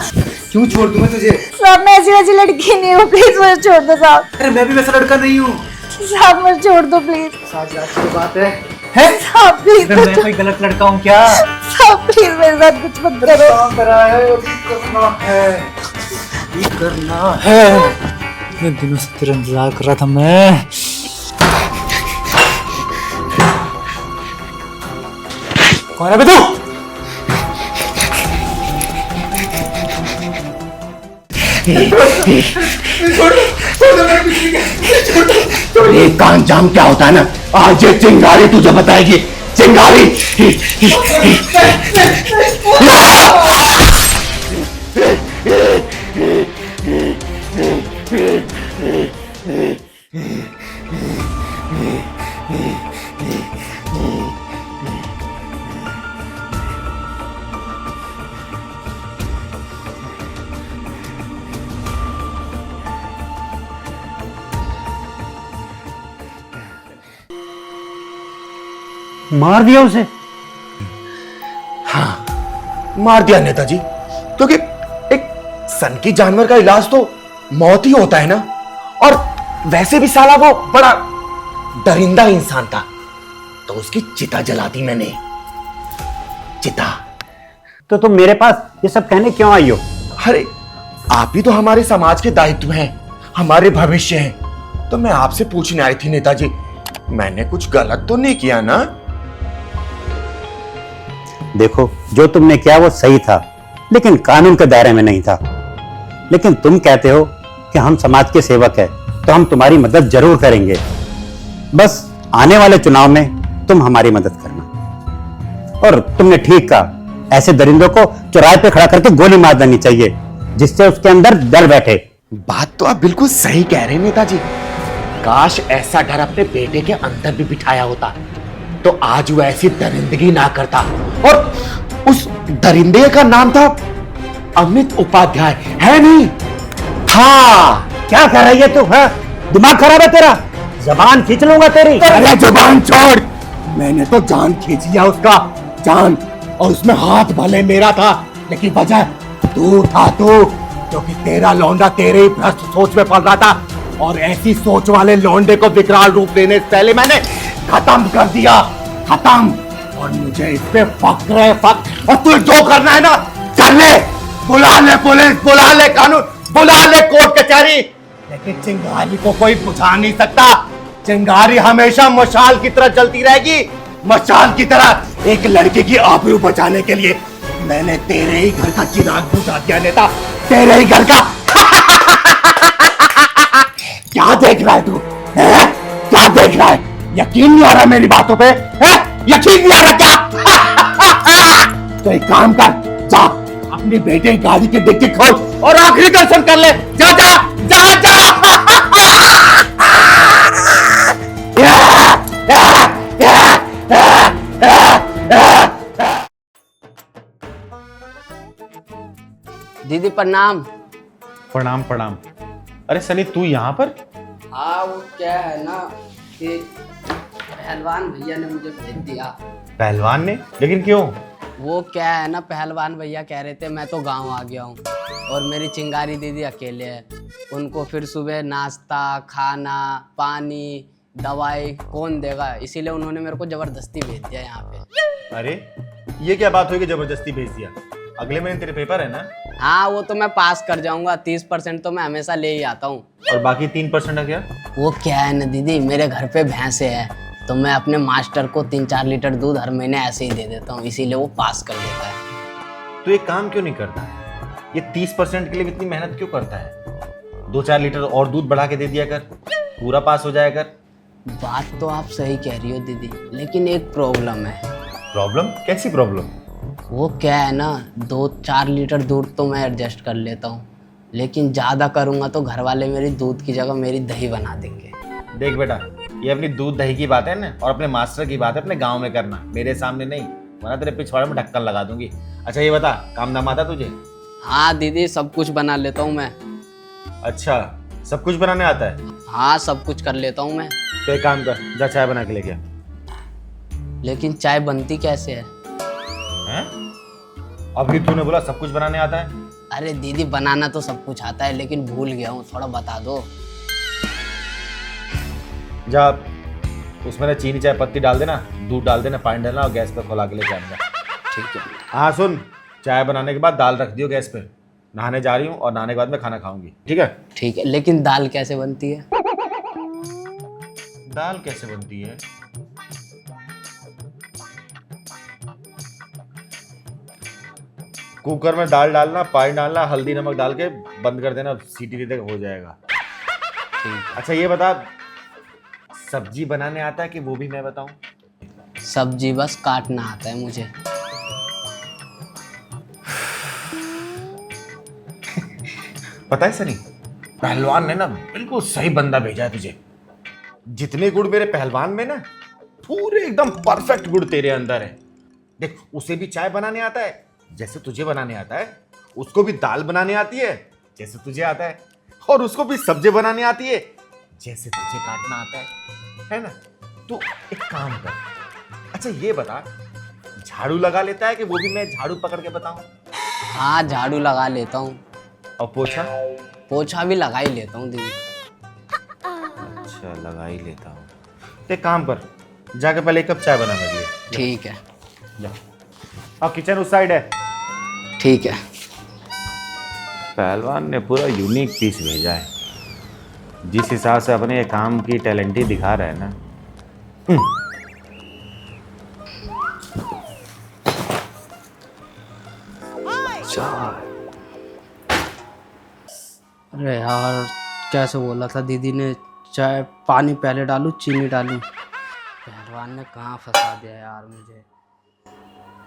क्यों छोड़ दूं मैं तुझे? साहब मैं ऐसी वैसी लड़की नहीं हूँ, प्लीज मुझे छोड़ दो साहब। अरे मैं भी वैसा लड़का नहीं हूँ साहब, मुझे छोड़ दो प्लीज। साहब बात है साहब प्लीज। मैं कोई गलत लड़का हूँ क्या? साहब प्लीज मेरे साथ कुछ मत करो। करना है। इतने दिनों से तेरा इंतजार कर रहा था मैं। कौन है बे तू? ये कान जाम क्या होता है ना, आज ये चिंगारी तुझे बताएगी। चिंगारी मार दिया उसे? हाँ मार दिया नेताजी, क्योंकि एक सनकी जानवर का इलाज तो मौत ही होता है ना। और वैसे भी साला वो बड़ा दरिंदा इंसान था, तो उसकी चिता जला दी मैंने। चिता। तो तुम मेरे पास ये सब कहने क्यों आई हो? अरे आप ही तो हमारे समाज के दायित्व हैं, हमारे भविष्य हैं, तो मैं आपसे पूछने आई थी नेताजी, मैंने कुछ गलत तो नहीं किया ना? देखो, जो तुमने किया वो सही था, लेकिन कानून के दायरे में नहीं था। लेकिन तुम कहते हो कि हम समाज के सेवक हैं, तो हम तुम्हारी मदद जरूर करेंगे। बस आने वाले चुनाव में तुम हमारी मदद करना। और तुमने ठीक कहा, ऐसे दरिंदों को चौराहे पे खड़ा करके गोली मार देनी चाहिए, जिससे उसके अंदर डर बैठे। बात तो आप बिल्कुल सही कह रहे हैं नेताजी। काश ऐसा डर अपने बेटे के अंदर भी बिठाया होता, तो आज वो ऐसी दरिंदगी ना करता। और उस दरिंदे का नाम था अमित उपाध्याय, है नहीं? हाँ। क्या कर रही है तू? दिमाग खराब है तेरा? जबान खींच लूंगा तेरी। अरे जुबान छोड़, मैंने तो जान खींची है उसका, जान, और उसमें हाथ भले मेरा था, लेकिन वजह तू था, तू, क्योंकि तेरा लौंडा तेरे ही भ्रष्ट सोच में पड़ रहा था, और ऐसी सोच वाले लौंडे को विकराल रूप देने से पहले मैंने खत्म कर दिया, खत्म। और मुझे इस पे फक्र है, फक्र। और तू जो करना है ना कर ले, बुला ले पुलिस, बुला ले कानून, बुला ले कोर्ट कचहरी, लेकिन चिंगारी को कोई बुझा नहीं सकता। चिंगारी हमेशा मशाल की तरह जलती रहेगी, मशाल की तरह। एक लड़के की आबरू बचाने के लिए मैंने तेरे ही घर का चिराग बुझा दिया नेता, तेरे ही घर का। क्या देख रहा है तू? हैं? क्या देख रहा है? यकीन नहीं आ रहा मेरी बातों पे? हैं? यकीन नहीं आ रहा क्या? तो एक काम कर, जा अपनी बेटे की गाड़ी की डिक्की खोल और आखिरी दर्शन कर ले। जा जा जा जा। दीदी प्रणाम। प्रणाम प्रणाम। अरे सनी तू यहाँ पर? हाँ वो क्या है ना कि पहलवान भैया ने मुझे भेज दिया। पहलवान ने? लेकिन क्यों? वो क्या है ना, पहलवान भैया कह रहे थे मैं तो गांव आ गया हूँ और मेरी चिंगारी दीदी अकेले है, उनको फिर सुबह नाश्ता खाना पानी दवाई कौन देगा, इसीलिए उन्होंने मेरे को जबरदस्ती भेज दिया यहाँ पे। अरे ये क्या बात हुई कि जबरदस्ती भेज दिया? अगले महीने तेरे पेपर है ना? हाँ वो तो मैं पास कर जाऊंगा, 30% तो मैं हमेशा ले ही आता हूँ। और बाकी 3% है क्या? वो क्या है ना दीदी, मेरे घर पे भैंसे है तो मैं अपने मास्टर को 3-4 लीटर दूध हर महीने ऐसे ही दे देता हूँ, इसीलिए वो पास कर देता है। तो एक काम क्यों नहीं करता? ये 30% के लिए इतनी मेहनत क्यों करता है? 2-4 लीटर और दूध बढ़ा के दे दिया कर, पूरा पास हो जाया कर। बात तो आप सही कह रही हो दीदी, लेकिन एक प्रॉब्लम है। प्रॉब्लम? कैसी प्रॉब्लम? वो क्या है ना, 2-4 लीटर दूध तो मैं एडजस्ट कर लेता हूँ, लेकिन ज़्यादा करूँगा तो घर वाले मेरी दूध की जगह मेरी दही बना देंगे। देख बेटा, ये अपनी दूध दही की बात है ना, और अपने मास्टर की बात है अपने गांव में करना, मेरे सामने नहीं, वरना तेरे पिछवाड़े में ढक्कन लगा दूंगी। अच्छा ये बता, काम धाम आता तुझे? हाँ दीदी सब कुछ बना लेता हूँ मैं। अच्छा सब कुछ बनाने आता है? हाँ सब कुछ कर लेता हूँ मैं। तो एक काम कर, जा चाय बना के लेके आ। लेकिन चाय बनती कैसे है? हैं? अभी तूने बोला सब कुछ बनाने आता है। अरे दीदी बनाना तो सब कुछ आता है, लेकिन भूल गया हूँ, थोड़ा बता दो। जा उसमें ना चीनी चाय पत्ती डाल देना, दूध डाल देना, पानी डालना और गैस पे खोला के लेके आऊंगा। ठीक है। हाँ सुन, चाय बनाने के बाद दाल रख दियो गैस पे, नहाने जा रही हूँ और नहाने के बाद में खाना खाऊंगी, ठीक है? ठीक है, लेकिन दाल कैसे बनती है? दाल कैसे बनती है? कुकर में दाल डालना, पानी डालना, हल्दी नमक डाल के बंद कर देना, सीटी दे देगा, हो जाएगा। अच्छा ये बता, सब्जी बनाने आता है कि वो भी मैं बताऊं? सब्जी बस काटना आता है मुझे। पता है सनी, पहलवान ने ना बिल्कुल सही बंदा भेजा है तुझे। जितने गुण मेरे पहलवान में ना, पूरे एकदम परफेक्ट गुण तेरे अंदर है। देख उसे भी चाय बनाने आता है जैसे तुझे बनाने आता है, उसको भी दाल बनाने आती है जैसे तुझे आता है, और उसको भी सब्जी बनाने आती है जैसे तुझे काटना आता है ना? तो एक काम कर, अच्छा ये बता, झाड़ू लगा लेता है कि वो भी मैं झाड़ू पकड़ के बताऊं? हाँ झाड़ू लगा लेता हूँ। और पोछा? पोछा भी लगा ही लेता हूँ दीदी। अच्छा लगा ही लेता हूँ। तो एक काम कर, जाके पहले 1 कप चाय बना मेरे लिए। ठीक है। जा। और किचन उस साइड है। ठीक है। पहलवान ने पूरा यूनिक पीस भेजा है, जिस हिसाब से अपने काम की टैलेंट ही दिखा रहा है ना। अरे यार कैसे बोला था दीदी ने, चाय पानी पहले डालूं चीनी डालूं? पहलवान ने कहाँ फंसा दिया यार मुझे।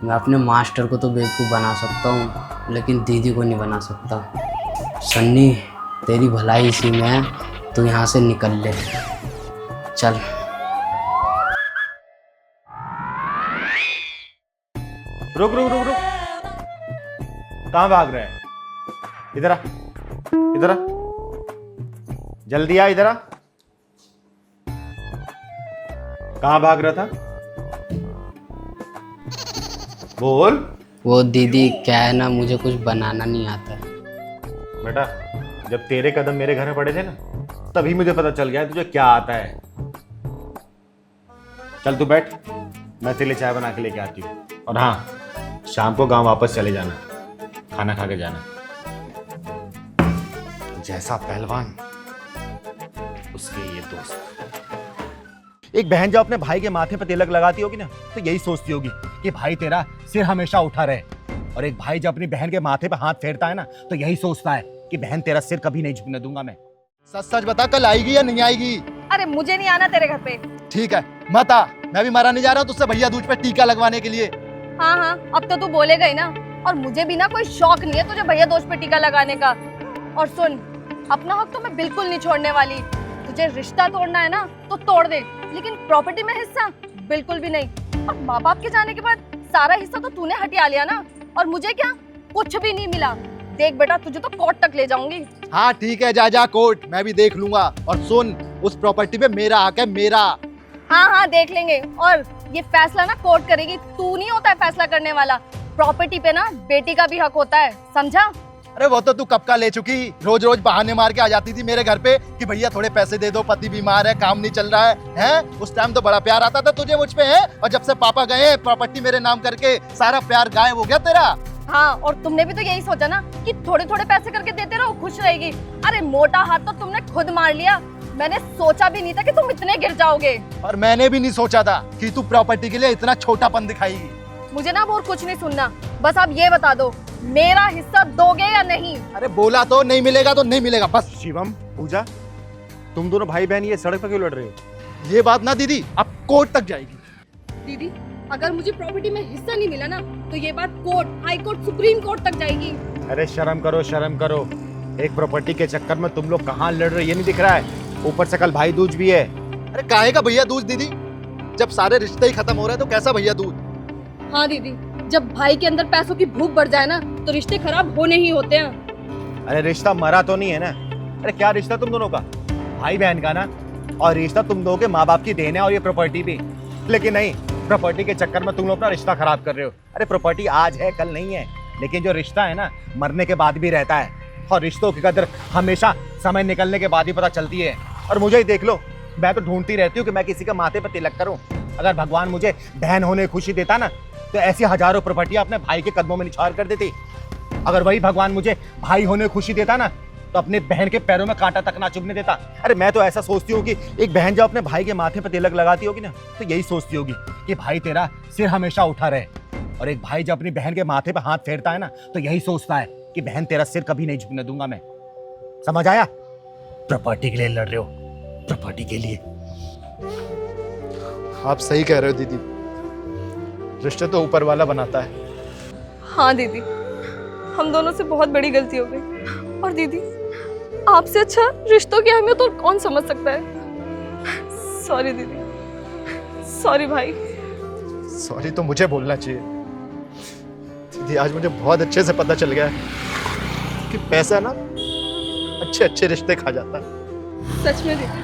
मैं अपने मास्टर को तो बेवकूफ़ बना सकता हूँ, लेकिन दीदी को नहीं बना सकता। सन्नी तेरी भलाई इसी में है, तू यहाँ से निकल ले, चल। रुक रुक रुक रुक, कहाँ भाग रहा है? इधर आ, इधर आ, जल्दी आ, इधर आ। कहाँ भाग रहा था? बोल। वो दीदी क्या है ना, मुझे कुछ बनाना नहीं आता है। बेटा जब तेरे कदम मेरे घर में पड़े थे ना, तभी मुझे पता चल गया तुझे क्या आता है। चल तू बैठ, मैं तेरे लिए चाय बना के लेके आती हूँ। और हाँ, शाम को गांव वापस चले जाना, खाना खा के जाना। जैसा पहलवान उसके ये दोस्त। एक बहन जो अपने भाई के माथे पर तिलक लगाती होगी ना, तो यही सोचती होगी कि भाई तेरा सिर हमेशा उठा रहे। और एक भाई जब अपनी बहन के माथे पर हाथ फेरता है ना, तो यही सोचता है कि बहन तेरा सिर कभी नहीं झुकने दूंगा मैं। सच सच बता, कल आएगी या नहीं आएगी? अरे मुझे नहीं आना तेरे घर पे। ठीक है, मत आ। मैं भी मारा नहीं जा रहा हूँ तुझसे भैया दूज पे टीका लगवाने के लिए। हाँ हाँ, अब तो तू बोलेगा ही ना। और मुझे भी ना कोई शौक नहीं है तुझे भैया दोस्त पे टीका लगाने का। और सुन, अपना हक तो मैं बिल्कुल नहीं छोड़ने वाली। तुझे रिश्ता तोड़ना है ना तो तोड़ दे, लेकिन प्रॉपर्टी में हिस्सा बिल्कुल भी नहीं। और माँ बाप के जाने के बाद सारा हिस्सा तो तूने हटिया लिया ना, और मुझे क्या, कुछ भी नहीं मिला। देख बेटा, तुझे तो कोर्ट तक ले जाऊंगी। हाँ ठीक है, जा जा कोर्ट, मैं भी देख लूंगा। और सुन, उस प्रॉपर्टी पे मेरा हक है, मेरा। हाँ हाँ देख लेंगे। और ये फैसला ना कोर्ट करेगी, तू नहीं होता है फैसला करने वाला। प्रॉपर्टी पे ना बेटी का भी हक होता है, समझा? अरे वो तो तू कब का ले चुकी। रोज रोज बहाने मार के आ जाती थी मेरे घर पे कि भैया थोड़े पैसे दे दो, पति बीमार है, काम नहीं चल रहा है? उस टाइम तो बड़ा प्यार आता था तुझे मुझ पे, है? और जब से पापा गए प्रॉपर्टी मेरे नाम करके, सारा प्यार गायब हो गया तेरा। हाँ, और तुमने भी तो यही सोचा ना कि थोड़े थोड़े पैसे करके देते रहो, खुश रहेगी। अरे मोटा हाथ तो तुमने खुद मार लिया। मैंने सोचा भी नहीं था कि तुम इतने गिर जाओगे। और मैंने भी नहीं सोचा था कि तू प्रॉपर्टी के लिए इतना छोटापन दिखाएगी। मुझे ना अब और कुछ नहीं सुनना, बस आप ये बता दो, मेरा हिस्सा दोगे या नहीं? अरे बोला तो नहीं मिलेगा तो नहीं मिलेगा, बस। शिवम, पूजा, तुम दोनों भाई बहन ये सड़क पर क्यों लड़ रहे हो? ये बात ना दीदी अब कोर्ट तक जाएगी। दीदी, अगर मुझे प्रॉपर्टी में हिस्सा नहीं मिला ना, तो ये बात court, high court, supreme court तक जाएगी। अरे शर्म करो, शर्म करो। एक प्रॉपर्टी के चक्कर में तुम लोग कहाँ लड़ रहे हो ये नहीं दिख रहा है? ऊपर से कल भाई दूज भी है। अरे काहे का भैया दूज दीदी? जब सारे रिश्ते ही खत्म हो रहे हैं तो कैसा भैया दूज? हाँ दीदी, जब भाई के अंदर पैसों की भूख बढ़ जाए ना, तो रिश्ते खराब होने ही होते हैं। अरे रिश्ता मरा तो नहीं है ना? अरे क्या रिश्ता तुम दोनों का? भाई बहन का ना। और रिश्ता तुम दोनों के माँ बाप की देन है, और ये प्रॉपर्टी भी। लेकिन नहीं, प्रॉपर्टी के चक्कर में तुम लोग अपना रिश्ता खराब कर रहे हो। अरे प्रॉपर्टी आज है कल नहीं है, लेकिन जो रिश्ता है ना, मरने के बाद भी रहता है। और रिश्तों की कदर हमेशा समय निकलने के बाद ही पता चलती है। और मुझे ही देख लो, मैं तो ढूंढती रहती हूँ कि मैं किसी के माथे पर तिलक करूँ। अगर भगवान मुझे बहन होने खुशी देता ना, तो ऐसी हजारों प्रॉपर्टियां अपने भाई के कदमों में निछावर कर देती। अगर वही भगवान मुझे भाई होने खुशी देता ना, तो अपने बहन के पैरों में कांटा तक ना चुभने देता। अरे मैं तो ऐसा सोचती हूँ कि एक बहन जब अपने भाई के माथे पर तिलक लगाती होगी ना, तो यही सोचती होगी कि भाई तेरा सिर हमेशा उठा रहे। और एक भाई जब अपनी बहन के माथे पर हाथ फेरता है ना, तो यही सोचता है कि बहन तेरा सिर कभी नहीं झुकने दूंगा मैं। समझ आया? प्रॉपर्टी के लिए लड़ रहे हो, प्रॉपर्टी के लिए। आप सही कह रहे हो दीदी, रिश्ते तो ऊपर वाला बनाता है। हाँ दीदी, हम दोनों से बहुत बड़ी गलती हो गई। और दीदी, आपसे अच्छा रिश्तों की अहमियत और कौन समझ सकता है? सॉरी दीदी, सॉरी भाई। सॉरी तो मुझे बोलना चाहिए दीदी। आज मुझे बहुत अच्छे से पता चल गया है कि पैसा ना अच्छे अच्छे रिश्ते खा जाता है। सच में दीदी,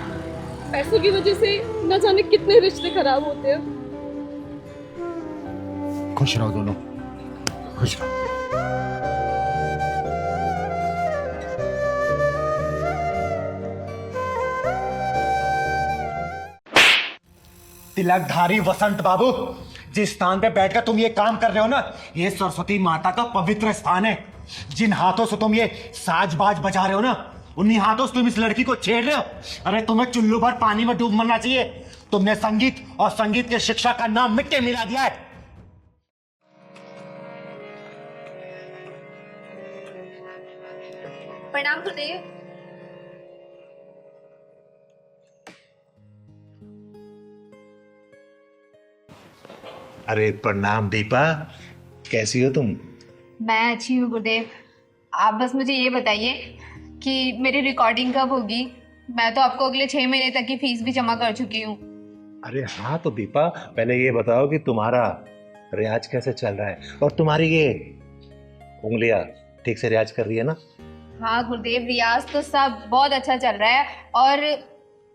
पैसों की वजह से न जाने कितने रिश्ते खराब होते हैं। खुश रहो दोनों, खुश रहो। तिलकधारी वसंत बाबू, जिस स्थान पे बैठकर तुम ये काम कर रहे हो ना, ये सरस्वती माता का पवित्र स्थान है। जिन हाथों से तुम ये साज-बाज बजा रहे हो ना, उन्हीं हाथों से तुम इस लड़की को छेड़ रहे हो। अरे तुम्हें चुल्लू भर पानी में डूब मरना चाहिए। तुमने संगीत और संगीत की शिक्षा का नाम मिट्टी मिला दिया है। प्रणाम गुरुदेव। अरे प्रणाम दीपा, कैसी हो तुम? मैं अच्छी हूँ गुरुदेव। आप बस मुझे ये बताइए कि मेरी रिकॉर्डिंग कब होगी? मैं तो आपको अगले 6 महीने तक की फीस भी जमा कर चुकी हूँ। अरे हाँ, तो दीपा पहले ये बताओ कि तुम्हारा रियाज कैसे चल रहा है, और तुम्हारी ये उंगलियां ठीक से रियाज कर रही है ना? हाँ गुरुदेव, रियाज तो सब बहुत अच्छा चल रहा है और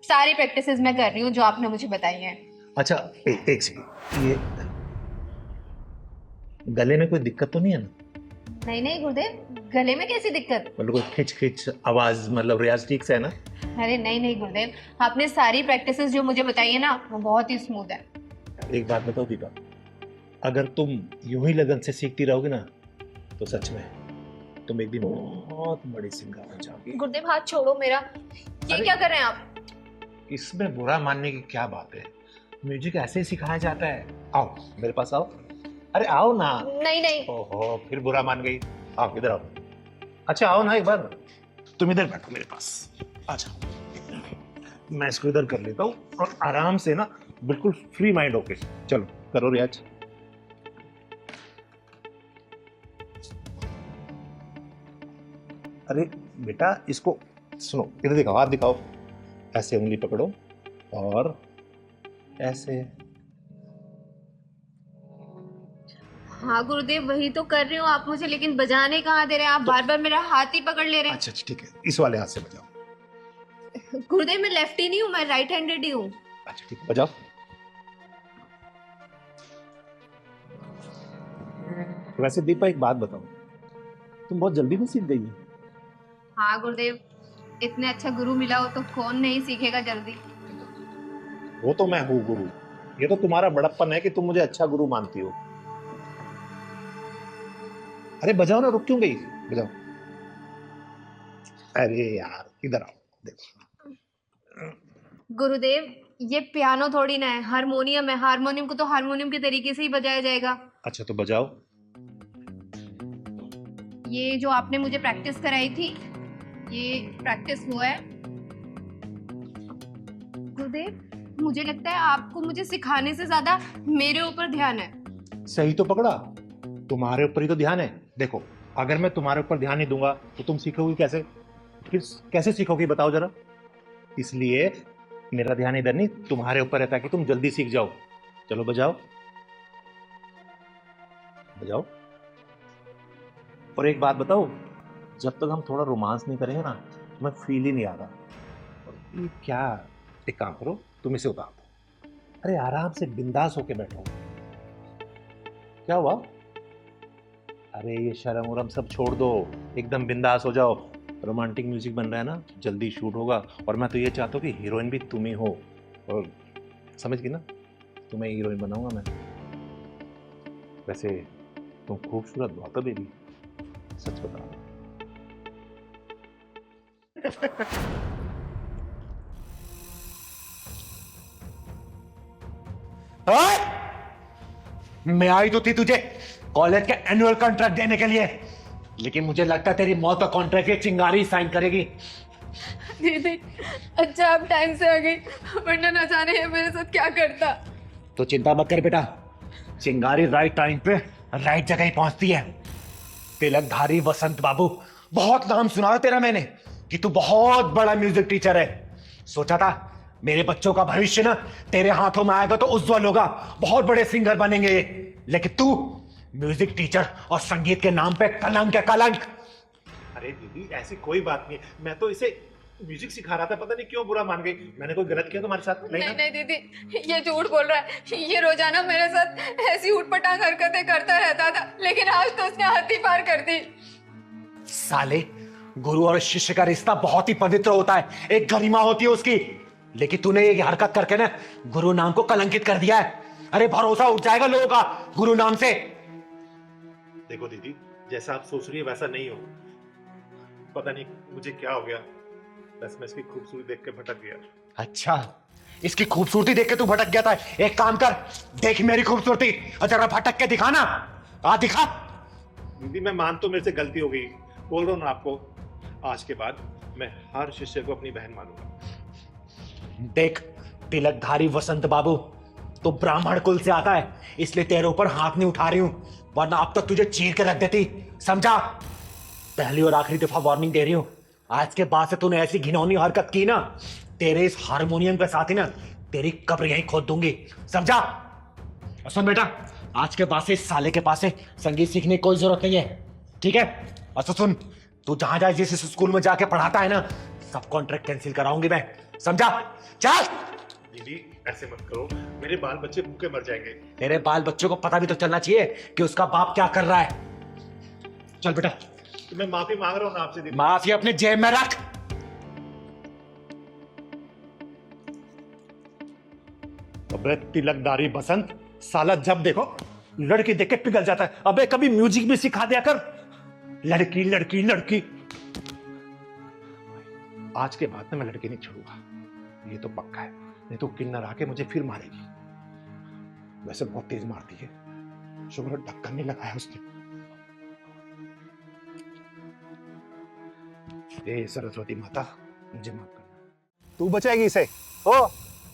सारी प्रैक्टिसेस मैं कर रही हूँ जो आपने मुझे बताई हैं। अच्छा एक सेकंड, ये गले में कोई दिक्कत तो नहीं है ना? नहीं नहीं गुरुदेव, गले में कैसी दिक्कत? मतलब कोई खिंच खिंच आवाज, मतलब रियाज ठीक से है ना? अरे नहीं नहीं गुरुदेव, आपने सारी प्रैक्टिसेस जो मुझे बताई है ना, वो बहुत ही स्मूथ है। एक बात बताओ दीपा, अगर तुम यूं ही लगन से सीखती रहोगी ना, तो सच में तुम एक दिन बहुत बड़े सिंगर बन जाओगी। गुरुदेव हाथ छोड़ो मेरा, ये क्या कर रहे हैं आप? इसमें बुरा मानने की क्या बात है, म्यूजिक ऐसे ही सिखाया जाता है। आओ मेरे पास आओ, अरे आओ ना। नहीं नहीं। ओहो फिर बुरा मान गई, आओ इधर आओ। अच्छा आओ ना एक बार, तुम इधर बैठो मेरे पास, आ जाओ। मैं इसको इधर कर लेता हूँ और आराम से ना बिल्कुल फ्री माइंड होके चलो करो रियाज। अरे बेटा इसको सुनो, इधर दिखाओ, हाथ दिखाओ, ऐसे उंगली पकड़ो और ऐसे। हाँ गुरुदेव वही तो कर रही हूँ आप मुझे, लेकिन बजाने कहाँ दे रहे हैं आप? बार बार मेरा हाथ ही पकड़ ले रहे हैं। अच्छा ठीक है, इस वाले हाथ से बजाओ। गुरुदेव मैं लेफ्टी नहीं हूँ, मैं राइट हैंडेड ही हूँ। अच्छा ठीक है बजाओ। वैसे दीपा एक बात बताओ, तुम बहुत जल्दी में सीख गई हो। हाँ गुरुदेव, इतने अच्छा गुरु मिला हो तो कौन नहीं सीखेगा जल्दी। वो तो मैं हूँ गुरु, ये तो तुम्हारा बड़प्पन है कि तुम मुझे अच्छा गुरु मानती हो। अरे बजाओ ना, रुक क्यों गई, बजाओ। अरे यार इधर आओ, देखो। गुरुदेव ये पियानो थोड़ी ना है, हारमोनियम है। हारमोनियम को तो हारमोनियम के तरीके से ही बजाया जाएगा। अच्छा तो बजाओ। ये जो आपने मुझे प्रैक्टिस कराई थी, ये प्रैक्टिस हुआ है। गुरुदेव मुझे लगता है आपको मुझे सिखाने से ज्यादा मेरे ऊपर ध्यान है। सही तो पकड़ा, तुम्हारे ऊपर ही तो ध्यान है। देखो अगर मैं तुम्हारे ऊपर ध्यान नहीं दूंगा तो तुम सीखोगी कैसे? फिर कैसे सीखोगी बताओ जरा। इसलिए मेरा ध्यान इधर नहीं, तुम्हारे ऊपर रहता है कि तुम जल्दी सीख जाओ। चलो बजाओ बजाओ। और एक बात बताओ, जब तक हम थोड़ा रोमांस नहीं करेंगे ना तो मैं फील ही नहीं आ रहा। और ये क्या, एक काम करो, तुम इसे उतार दो। अरे आराम से बिंदास होके बैठो। क्या हुआ? अरे ये शर्म उरम सब छोड़ दो, एकदम बिंदास हो जाओ। रोमांटिक म्यूजिक बन रहा है ना, जल्दी शूट होगा। और मैं तो ये चाहता हूँ कि हीरोइन भी तुम ही हो। और समझ गई ना, तुम्हें हीरोइन बनाऊंगा मैं। वैसे तुम खूबसूरत बहुत हो बेबी, सच बता। मैं आई तो थी तुझे कॉलेज के एनुअल कॉन्ट्रैक्ट देने के लिए, लेकिन मुझे लगता है तेरी मौत का कॉन्ट्रैक्ट ये चिंगारी साइन करेगी। दीदी अच्छा आप टाइम से आ गई, वरना न जाने ये मेरे साथ क्या करता। तो चिंता मत कर बेटा, चिंगारी राइट टाइम पे राइट जगह ही पहुंचती है। तिलकधारी वसंत बाबू, बहुत नाम सुना है तेरा मैंने कि तू बहुत बड़ा म्यूजिक टीचर है। सोचा था मेरे बच्चों का भविष्य ना तेरे हाथों में आएगा तो उज्जवल होगा, बहुत बड़े सिंगर बनेंगे ये। लेकिन तू म्यूजिक टीचर और संगीत के नाम पे कलंक है, कलंक। अरे दीदी ऐसी कोई बात नहीं, मैं तो इसे म्यूजिक सिखा रहा था, पता नहीं क्यों बुरा मान गई। मैंने कोई गलत किया तुम्हारे साथ? नहीं नहीं दीदी ये झूठ बोल रहा है। ये रोजाना मेरे साथ ऐसी उठपटांग हरकतें करता रहता था, लेकिन आज तो उसने हद ही पार कर दी। साले, गुरु और शिष्य का रिश्ता बहुत ही पवित्र होता है, एक गरिमा होती है उसकी। लेकिन तूने ये हरकत करके ना गुरु नाम को कलंकित कर दिया है। अरे भरोसा उठ जाएगा लोगों का गुरु नाम से। देखो दीदी, जैसा आप सोच रही है वैसा नहीं हो। पता नहीं मुझे क्या हो गया, बस मैं इसकी खूबसूरती देख के भटक गया। अच्छा, इसकी खूबसूरती देख के तू भटक गया था? एक काम कर, देख मेरी खूबसूरती और जरा भटक के दिखा ना। आ दिखा। दीदी मैं मान तो मेरे से गलती हो गई, बोल रहा हूँ ना आपको, आज के बाद मैं हर शिष्य को अपनी बहन मानूंगा। देख तिलकधारी वसंत बाबू, तो ब्राह्मण कुल से आता है, इसलिए तेरे ऊपर हाथ नहीं उठा रही हूं, वरना अब तक तुझे चीर के रख देती, समझा? पहली और आखिरी दफा वार्निंग दे रही हूं, आज के बाद से तूने ऐसी घिनौनी हरकत की ना, तेरे इस हारमोनियम के साथ ही ना तेरी कब्र यहीं खोद दूंगी, समझा? और सुन बेटा, आज के बाद से इस साले के पास से संगीत सीखने की कोई जरूरत नहीं है, ठीक है? और तो सुन, तू जहां जाए जिस स्कूल में जाके पढ़ाता है ना, सब कॉन्ट्रैक्ट कैंसिल कराऊंगी मैं, समझा? चल। दीदी ऐसे मत करो, मेरे बाल बच्चे भूखे मर जाएंगे। तेरे बाल बच्चों को पता भी तो चलना चाहिए कि उसका बाप क्या कर रहा है। चल बेटा। तो मैं माफी मांग रहा हूँ ना आपसे दीदी। माफी अपने जेब में रख। अबे तिलकधारी बसंत, साला जब देखो लड़की देख के पिघल जाता है। अबे कभी म्यूजिक भी सिखा दिया कर। लड़की लड़की लड़की। आज के बाद में मैं लड़की नहीं छोड़ूंगा, ये तो पक्का है। नहीं तो किन्नर आके मुझे फिर मारेगी। वैसे बहुत तेज मारती है, शुक्र ढक्कन नहीं लगाया उसने। हे सरस्वती माता, मुझे माफ करना। तू बचाएगी इसे? ओ,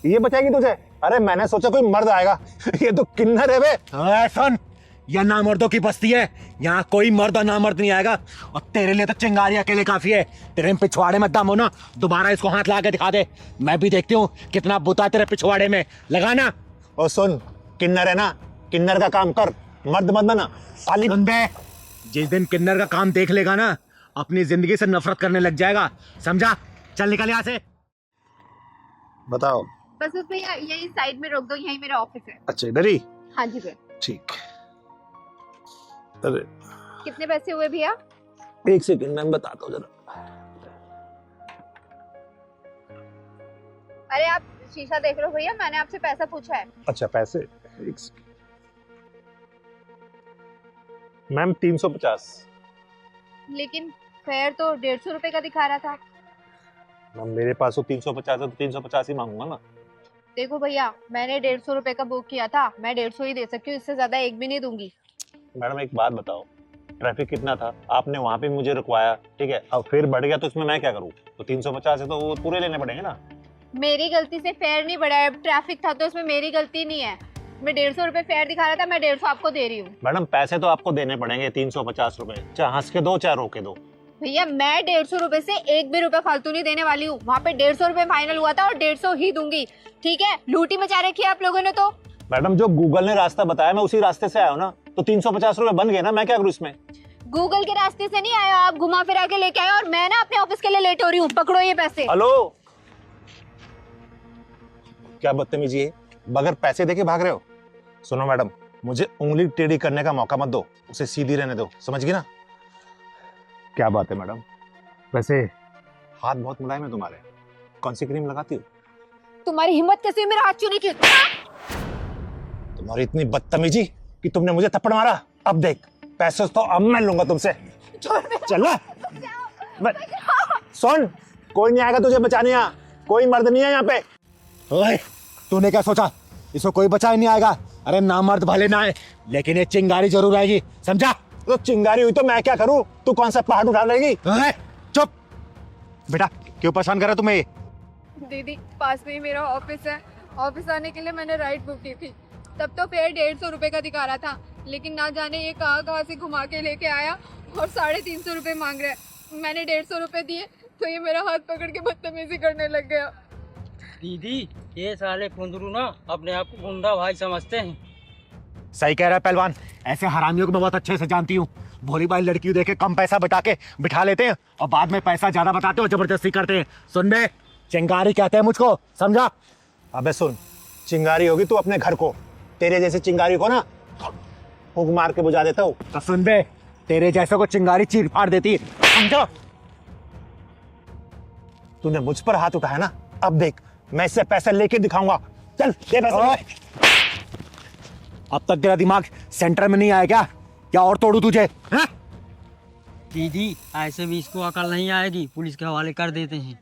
ये बचाएगी तुझे? अरे मैंने सोचा कोई मर्द आएगा, ये तो किन्नर है बे। सुन, यह नामर्दों की बस्ती है, यहाँ कोई मर्द और नामर्द नहीं आएगा। और तेरे लिए तो चिंगारी अकेले काफी है। तेरे पिछवाड़े में दम हो ना, दोबारा इसको हाथ ला के दिखा दे, मैं भी देखती हूँ कितना बुता तेरे पिछवाड़े में। लगाना। ओ सुन, किन्नर है ना, किन्नर का काम कर, मर्द मत बना साली। सुन बे, जिस दिन किन्नर का काम देख लेगा ना, अपनी जिंदगी से नफरत करने लग जाएगा, समझा? चल निकल यहाँ से। बताओ। बस उसमें यही साइड में रोक दो, यही मेरा ऑफिस है। अच्छा इधर ही? हाँ जी भैया। ठीक। अरे कितने पैसे हुए भैया? एक सेकंड मैं बताता हूँ जरा। अरे आप शीशा देख रहे हो भैया, मैंने आपसे पैसा पूछा है। अच्छा पैसे, एक सेकंड। मैम 350। लेकिन फेयर तो 150 रुपए का दिखा रहा था। मैम मेरे पास तो 350 है, तो 350 ही मांगूंगा ना। देखो भैया, मैंने 150 रुपए का बुक किया था, मैं 150 ही दे सकती हूँ, इससे ज्यादा एक भी नहीं दूंगी। मैडम एक बात बताओ, ट्रैफिक कितना था? आपने वहाँ पे मुझे रुकवाया, ठीक है, अब फिर बढ़ गया तो इसमें मैं क्या करूँ? तो 350 है तो वो पूरे लेने पड़ेंगे ना। मेरी गलती से फेयर नहीं बढ़ा है, ट्रैफिक था तो इसमें मेरी गलती नहीं है। मैं 150 रुपए फेयर दिखा रहा था, मैं 150 आपको दे रही हूँ। मैडम पैसे तो आपको देने पड़ेंगे 350 रुपए, चाहे हंस के दो चाहे रो के दो। भैया मैं 150 रुपए से एक भी रुपए फालतू नहीं देने वाली हूँ। वहाँ पे 150 रुपए फाइनल हुआ था और 150 ही दूंगी, ठीक है? लूटी मचा रखी है आप लोगों ने तो। मैडम जो गूगल ने रास्ता बताया मैं उसी रास्ते से आया हूँ ना, तो 350 रुपए बन गए ना, मैं क्या करूँ इसमें? गूगल के रास्ते से नहीं आया, आप घुमा फिरा के लेके आए और मैं ना अपने ऑफिस के लिए लेट हो रही हूँ। पकड़ो ये पैसे। हेलो, क्या बदतमीजी है, बगैर पैसे देके भाग रहे हो? सुनो मैडम, मुझे उंगली टेढ़ी करने का मौका मत दो, उसे सीधी रहने दो, समझ गई ना? क्या बात है मैडम, वैसे हाथ बहुत मुलायम है तुम्हारे, कौन सी क्रीम लगाती हो? तुम्हारी हिम्मत कैसे हुई मेरा हाथ छूने की? तुम्हारी इतनी बदतमीजी कि तुमने मुझे थप्पड़ मारा। अब देख, पैसे तो अब मैं लूंगा तुमसे। चलो सुन, कोई नहीं आएगा तुझे बचाने, यहाँ कोई मर्द नहीं है यहाँ पे। ओए, तूने क्या सोचा इसको कोई बचा ही नहीं आएगा? अरे ना मर्द भले ना आए, लेकिन ये चिंगारी जरूर आएगी, समझा? तो चिंगारी हुई तो मैं क्या करूं? तू कौन सा पहाड़ उठा लेगी? चुप बेटा, क्यों परेशान कर रहा तुम्हें? दीदी पास में ही मेरा ऑफिस है, ऑफिस आने के लिए मैंने राइड बुक की थी, तब तो फेयर 150 रुपए का दिखा रहा था, लेकिन ना जाने ये कहाँ से घुमा के लेके आया और 350 रुपए मांग रहा है। मैंने 150 रुपए दिए तो ये मेरा हाथ पकड़ के बदतमीजी करने लग गया। दीदी ये साले कुंदरू ना अपने आप को गुंडा भाई समझते हैं। सही कह रहा है पहलवान, ऐसे हरामियों को मैं बहुत अच्छे से जानती हूँ। भोली भाई लड़की देख के कम पैसा बता के बिठा लेते हैं और बाद में पैसा ज्यादा बताते हो, जबरदस्ती करते हैं। सुन बे, चिंगारी कहते हैं मुझको, समझा? अबे सुन, चिंगारी होगी तू अपने घर को, तेरे जैसे चिंगारी को ना फूंक मार के बुझा देता हूँ। तो सुन बे, तेरे जैसे को चिंगारी चीर फाड़ देती है, समझा? तूने मुझ पर हाथ उठाया ना, अब देख मैं इससे पैसे लेके दिखाऊंगा। चल दे पैसे। अब तक तेरा दिमाग सेंटर में नहीं आया क्या? क्या और तोड़ू तुझे? हाँ? दीदी ऐसे भी इसको अकल नहीं आएगी, पुलिस के हवाले कर देते हैं।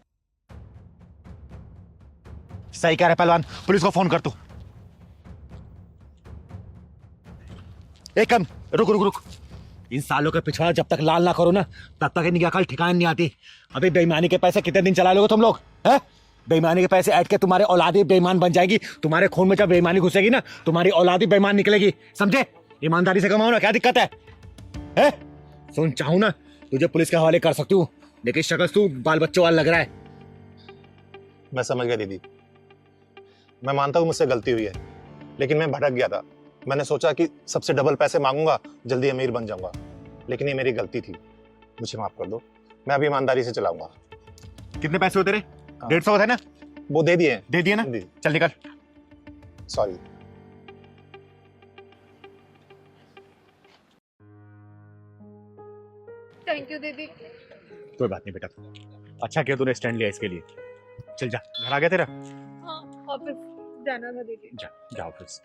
सही कह रहा है पहलवान, पुलिस को फोन कर तू। एक कम रुक रुक रुक, इन सालों के पिछवाड़ा जब तक लाल ना करो ना, तब तक इनकी अकल ठिकाने नहीं आती। अभी बेईमानी के पैसे कितने दिन चला लोगे तुम लोग? हैं? बेईमानी के पैसे ऐड के तुम्हारे औलादी बेईमान बन जाएगी। तुम्हारे खून में जब बेईमानी घुसेगी ना, तुम्हारी औलादी बेईमान निकलेगी, समझे? ईमानदारी से कमाओ ना, क्या दिक्कत है? सुन, चाहूं ना तुझे पुलिस के हवाले कर सकती हूँ, लेकिन शक्ल तू बाल बच्चों वाला लग रहा है। मैं समझ गया दीदी, मैं मानता हूँ मुझसे गलती हुई है, लेकिन मैं भटक गया था। मैंने सोचा कि सबसे डबल पैसे मांगूंगा, जल्दी अमीर बन जाऊंगा, लेकिन ये मेरी गलती थी, मुझे माफ कर दो। मैं अभी ईमानदारी से चलाऊंगा। कितने पैसे होते रे? 150 थे ना? वो दे दिए। दे दिए ना? चल निकल। सॉरी। थैंक यू दीदी। कोई बात नहीं बेटा, अच्छा किया तूने स्टैंड लिया इसके लिए। चल जा, घर आ गया तेरा? हाँ, ऑफिस जाना था दीदी। जा ऑफिस।